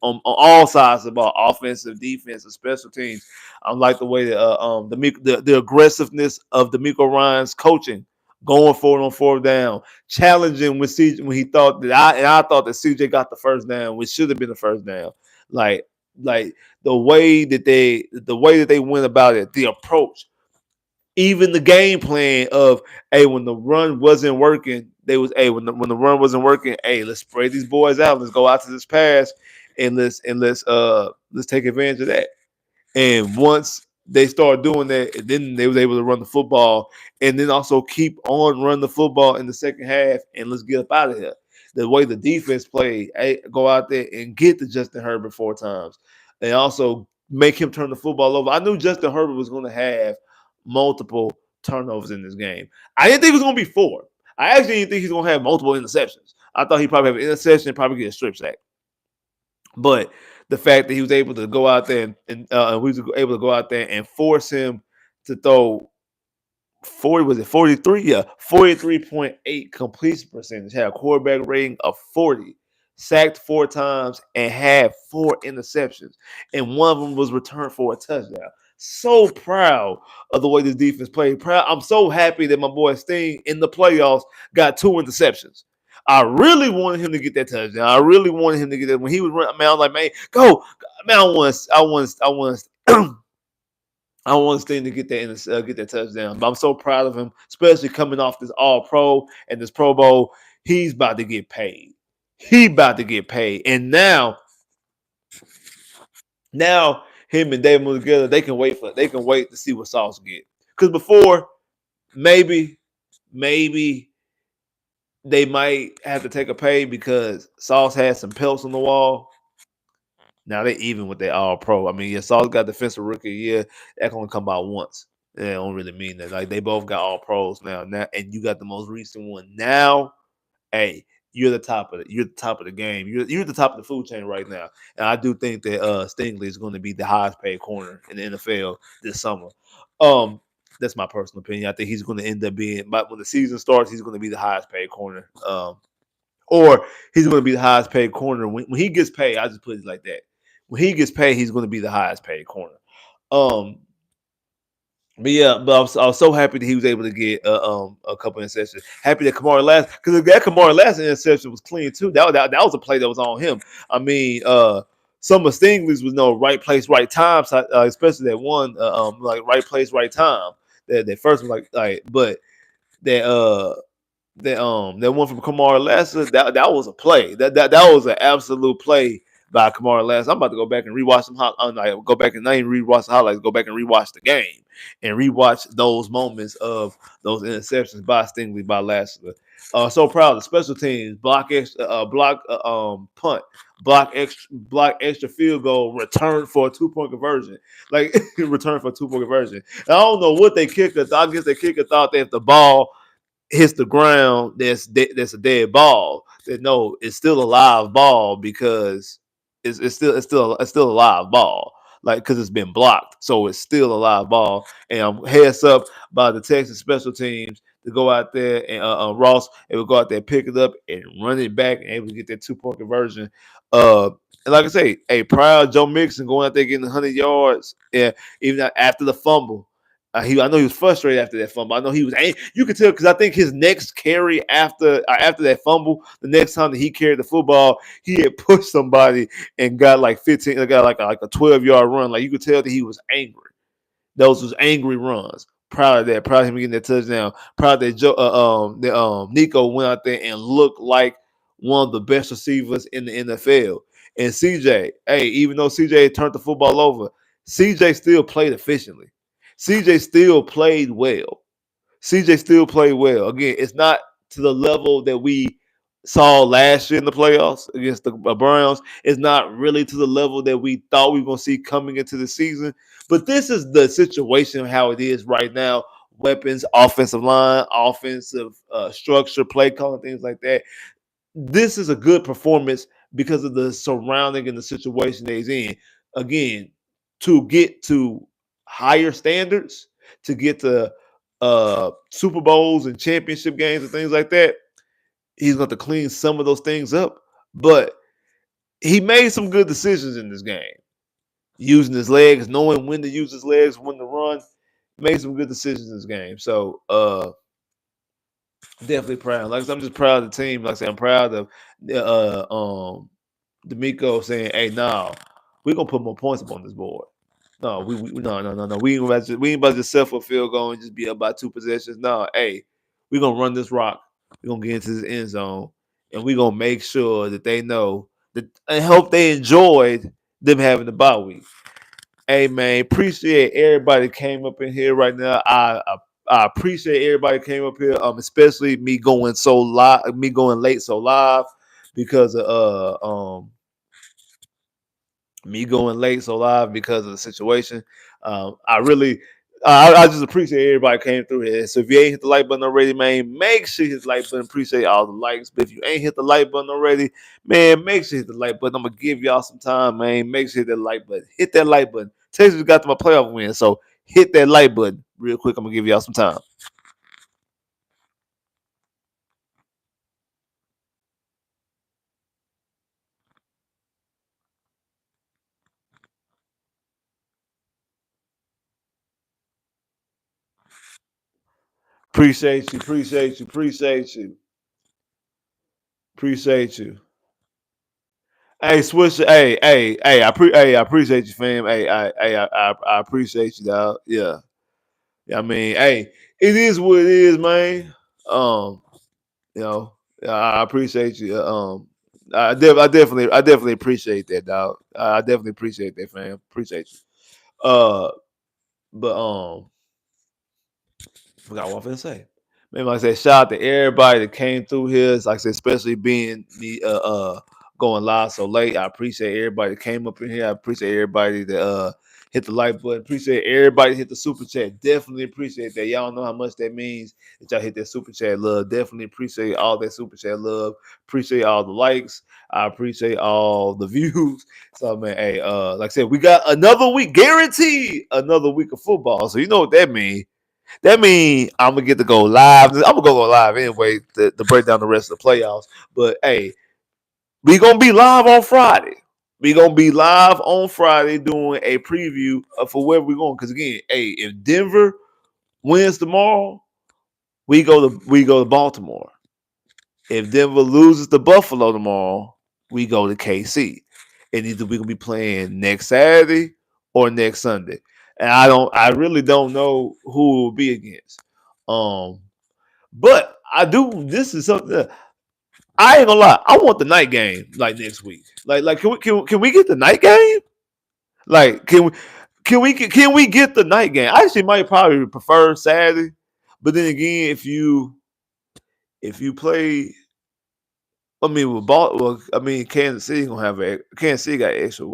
On all sides of the ball, offensive, defensive, special teams. I like the way that the aggressiveness of D'Amico Ryan's coaching, going forward on fourth down, challenging when he thought that I thought that CJ got the first down, which should have been the first down. Like like the way that they went about it, the approach, even the game plan of when the run wasn't working, they was when the run wasn't working, let's spread these boys out, let's go out to this pass and let's take advantage of that. And once they started doing that, then they was able to run the football and then also keep on running the football in the second half and let's get up out of here. The way the defense played, go out there and get to Justin Herbert 4 times. And also make him turn the football over. I knew Justin Herbert was going to have multiple turnovers in this game. I didn't think it was going to be 4. I actually didn't think he's going to have multiple interceptions. I thought he'd probably have an interception and probably get a strip sack. But the fact that he was able to go out there and we was able to go out there and force him to throw 43? Yeah, 43.8 completion percentage. Had a quarterback rating of 40. Sacked 4 times and had 4 interceptions. And one of them was returned for a touchdown. So proud of the way this defense played. Proud. I'm so happy that my boy Sting in the playoffs got 2 interceptions. I really wanted him to get that touchdown. I really wanted him to get that. When he was running, man, I was like, man, go. Man, I want Sting to get that touchdown. But I'm so proud of him, especially coming off this All Pro and this Pro Bowl. He's about to get paid. He about to get paid. And now him and David move together. They can wait to see what Sauce get. Because before, maybe they might have to take a pay because Sauce had some pelts on the wall. Now they even with their All Pro. I mean, yeah, Sauce got defensive rookie of the year. That can only come out once. It don't really mean that. Like they both got All Pros now, and you got the most recent one now. Hey, you're the top of the game. You're the top of the food chain right now. And I do think that Stingley is going to be the highest paid corner in the NFL this summer. That's my personal opinion. I think he's going to end up being, but when the season starts, he's going to be the highest paid corner. Or he's going to be the highest paid corner when he gets paid. I just put it like that. When he gets paid, he's going to be the highest paid corner. But I was so happy that he was able to get a couple interceptions. Happy that Kamara last because that Kamara last interception was clean too. That was a play that was on him. I mean, some of Stingley's was no right place, right time. Especially that one, like right place, right time. That first one, but that that one from Kamara Lassiter, that was a play. That was an absolute play by Kamara Lassiter. I'm about to go back and rewatch some go back and not even rewatch the highlights, go back and rewatch the game and rewatch those moments of those interceptions by Stingley, by Lassiter. So proud of special teams, punt, block extra field goal, return for a 2-point conversion. Like return for a 2-point conversion. And I don't know what they kicker. I guess the kicker thought that if the ball hits the ground, that's a dead ball. That no, it's still a live ball because it's still a live ball. Like because it's been blocked, so it's still a live ball. And heads up by the Texas special teams to go out there and Ross, it will go out there, pick it up, and run it back, and able to get that 2-point conversion. And like I say, proud Joe Mixon going out there getting 100 yards, even after the fumble. I know he was frustrated after that fumble. I know he was. You could tell because I think his next carry after that fumble, the next time that he carried the football, he had pushed somebody and got like 15, got like a 12-yard run. Like you could tell that he was angry. Those was angry runs. Proud of that. Proud of him getting that touchdown. Proud that Nico went out there and looked like one of the best receivers in the NFL. And CJ, even though CJ turned the football over, CJ still played efficiently. CJ still played well. CJ still played well. Again, it's not to the level that we saw last year in the playoffs against the Browns is not really to the level that we thought we were going to see coming into the season. But this is the situation how it is right now. Weapons, offensive line, offensive structure, play calling, things like that. This is a good performance because of the surrounding and the situation that he's in. Again, to get to higher standards, to get to Super Bowls and championship games and things like that, he's going to clean some of those things up. But he made some good decisions in this game. Using his legs, knowing when to use his legs, when to run, made some good decisions in this game. So definitely proud. Like I said, I'm just proud of the team. Like I said, I'm proud of D'Amico saying, "Hey, no, we're gonna put more points up on this board. No, no. We ain't about to just settle for a field goal and just be up by 2 possessions. No, hey, we're gonna run this rock. We're gonna get into this end zone, and we're gonna make sure that they know that and hope they enjoyed them having the bye week. Hey man, appreciate everybody came up in here right now. I appreciate everybody came up here, especially me going late so live because of me going late so live because of the situation. I just appreciate everybody came through here. So if you ain't hit the like button already, man, make sure you hit the like button. Appreciate all the likes. But if you ain't hit the like button already, man, make sure you hit the like button. I'm gonna give y'all some time, man. Make sure you hit that like button. Hit that like button. Texas got to my playoff win, so hit that like button real quick. I'm gonna give y'all some time. Appreciate you. Appreciate you. Appreciate you. Appreciate you. Hey, Swisher. Hey. I appreciate you, fam. I appreciate you, dog. Yeah. Yeah. I mean, hey, it is what it is, man. Um, you know, I appreciate you. I definitely appreciate that, dog. I definitely appreciate that, fam. Appreciate you. Uh, but forgot what I was gonna say. Man, like I said, shout out to everybody that came through here. Like I said, especially being me going live so late. I appreciate everybody that came up in here. I appreciate everybody that hit the like button. Appreciate everybody that hit the super chat. Definitely appreciate that. Y'all know how much that means that y'all hit that super chat love. Definitely appreciate all that super chat love. Appreciate all the likes. I appreciate all the views. So man, hey, like I said, we got another week, guaranteed another week of football. So you know what that means. That means I'm gonna get to go live. I'm gonna go live anyway to break down the rest of the playoffs. But hey, we gonna be live on Friday. We gonna be live on Friday doing a preview for where we're going. Because again, hey, if Denver wins tomorrow, we go to Baltimore. If Denver loses to Buffalo tomorrow, we go to KC. And either we gonna be playing next Saturday or next Sunday. And I really don't know who it will be against. Um, but I do. This is something that I ain't gonna lie. I want the night game like next week. Like can we get the night game? Like can we get the night game? I actually might probably prefer Saturday, but then again, if you play, I mean with Kansas City gonna Kansas City got extra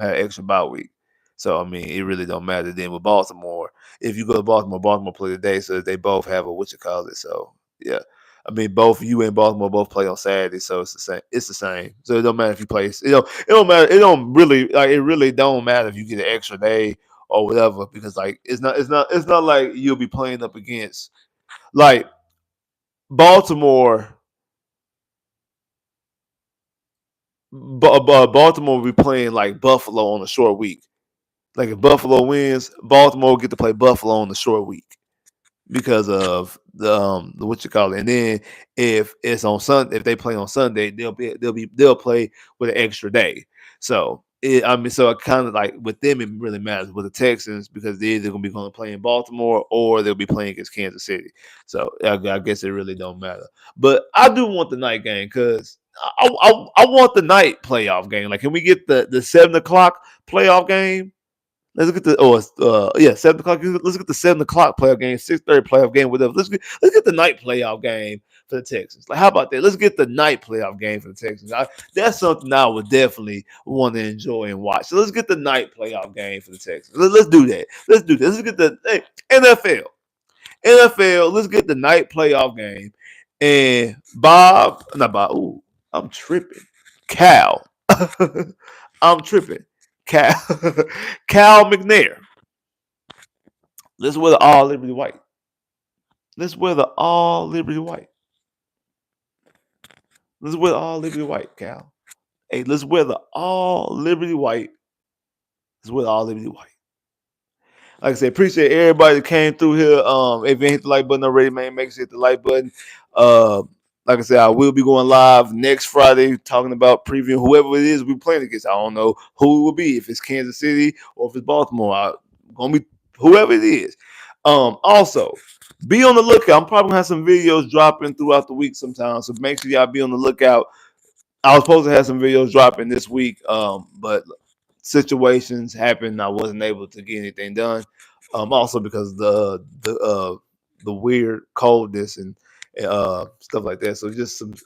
had extra bye week. So I mean it really don't matter. Then with Baltimore, if you go to Baltimore play today, so they both have a what you call it. So yeah. I mean, both you and Baltimore both play on Saturday, so it's the same. It's the same. So it don't matter if you play. It don't matter. It don't really like. It really don't matter if you get an extra day or whatever, because like it's not like you'll be playing up against like Baltimore. Baltimore will be playing like Buffalo on a short week. Like if Buffalo wins, Baltimore will get to play Buffalo on the short week because of the what you call it. And then if it's on Sunday, if they play on Sunday, they'll play with an extra day. So so it kind of like with them it really matters with the Texans because they're either gonna be going to play in Baltimore or they'll be playing against Kansas City. So I guess it really don't matter. But I do want the night game because I want the night playoff game. Like, can we get the 7 o'clock playoff game? Let's get the 7 o'clock. Let's get the 7 o'clock playoff game, 6:30 playoff game, whatever. Let's get the night playoff game for the Texans. Like, how about that? Let's get the night playoff game for the Texans. That's something I would definitely want to enjoy and watch. So let's get the night playoff game for the Texans. Let's do that. Let's do that. Let's get the NFL. NFL, let's get the night playoff game. And not Bob, ooh, I'm tripping. Cal. I'm tripping. Cal. Cal McNair. Let's wear the all Liberty white. Let's wear the all Liberty white. Let's wear the all Liberty white, Cal. Hey, let's wear the all Liberty white. Let's wear the all Liberty white. Like I said, appreciate everybody that came through here. If you ain't hit the like button already, man, make sure you hit the like button. Like I said, I will be going live next Friday talking about previewing whoever it is we playing against. I don't know who it will be, if it's Kansas City or if it's Baltimore. I'm gonna be whoever it is. Also, be on the lookout. I'm probably gonna have some videos dropping throughout the week sometime. So make sure y'all be on the lookout. I was supposed to have some videos dropping this week, but situations happened. I wasn't able to get anything done. Also because the weird coldness and stuff like that. So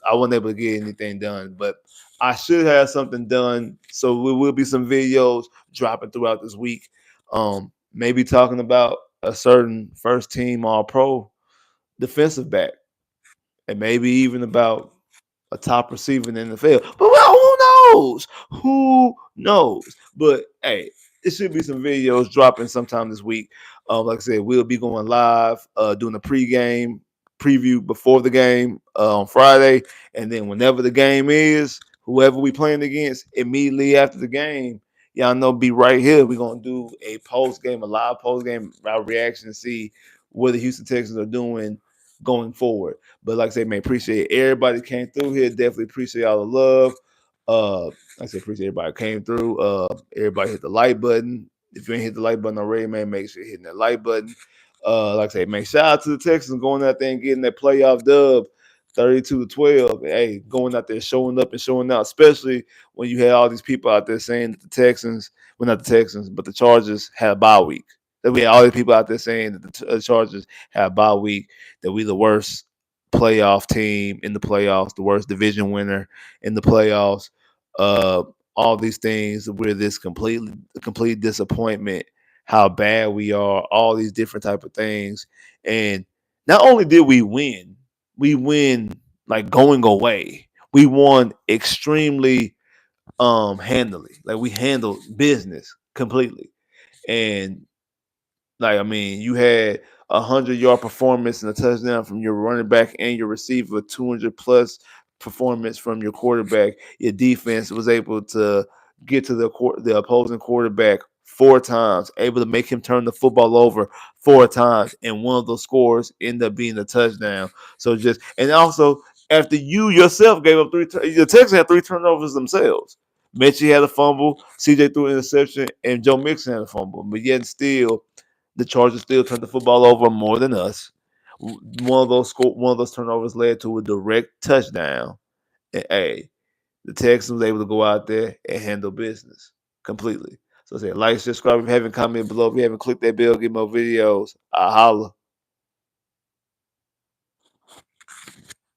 I wasn't able to get anything done. But I should have something done. So there will be some videos dropping throughout this week. Maybe talking about a certain first team All Pro defensive back, and maybe even about a top receiver in the NFL. But well, who knows? Who knows? But hey, it should be some videos dropping sometime this week. Like I said, we'll be going live, doing a pregame preview before the game on Friday, and then whenever the game is, whoever we playing against, immediately after the game, y'all know, be right here. We're gonna do a live post game reaction, to see what the Houston Texans are doing going forward. But like I said, man, appreciate everybody came through here. Definitely appreciate all the love. Like I said, appreciate everybody came through. Everybody hit the like button. If you ain't hit the like button already, man, make sure you're hitting that like button. Like I say, man, shout out to the Texans going out there and getting that playoff dub, 32-12. Hey, going out there, showing up and showing out, especially when you had all these people out there saying that the Texans, well, not the Texans, but the Chargers had a bye week. That we had all these people out there saying that the Chargers had a bye week, that we the worst playoff team in the playoffs, the worst division winner in the playoffs. All these things, we're this complete disappointment, how bad we are, all these different type of things. And not only did we win like going away. We won extremely handily. Like, we handled business completely. And like, I mean, you had 100-yard performance and a touchdown from your running back and your receiver, 200+ performance from your quarterback. Your defense was able to get to the opposing quarterback 4 times, able to make him turn the football over 4 times, and one of those scores ended up being a touchdown. So and also, after you yourself gave up 3, the Texans had 3 turnovers themselves. Metchie had a fumble, CJ threw an interception, and Joe Mixon had a fumble. But yet still, the Chargers still turned the football over more than us. One of those turnovers led to a direct touchdown. And hey, the Texans was able to go out there and handle business completely. So say like, subscribe if you haven't, comment below. If you haven't clicked that bell, get more videos. I holla.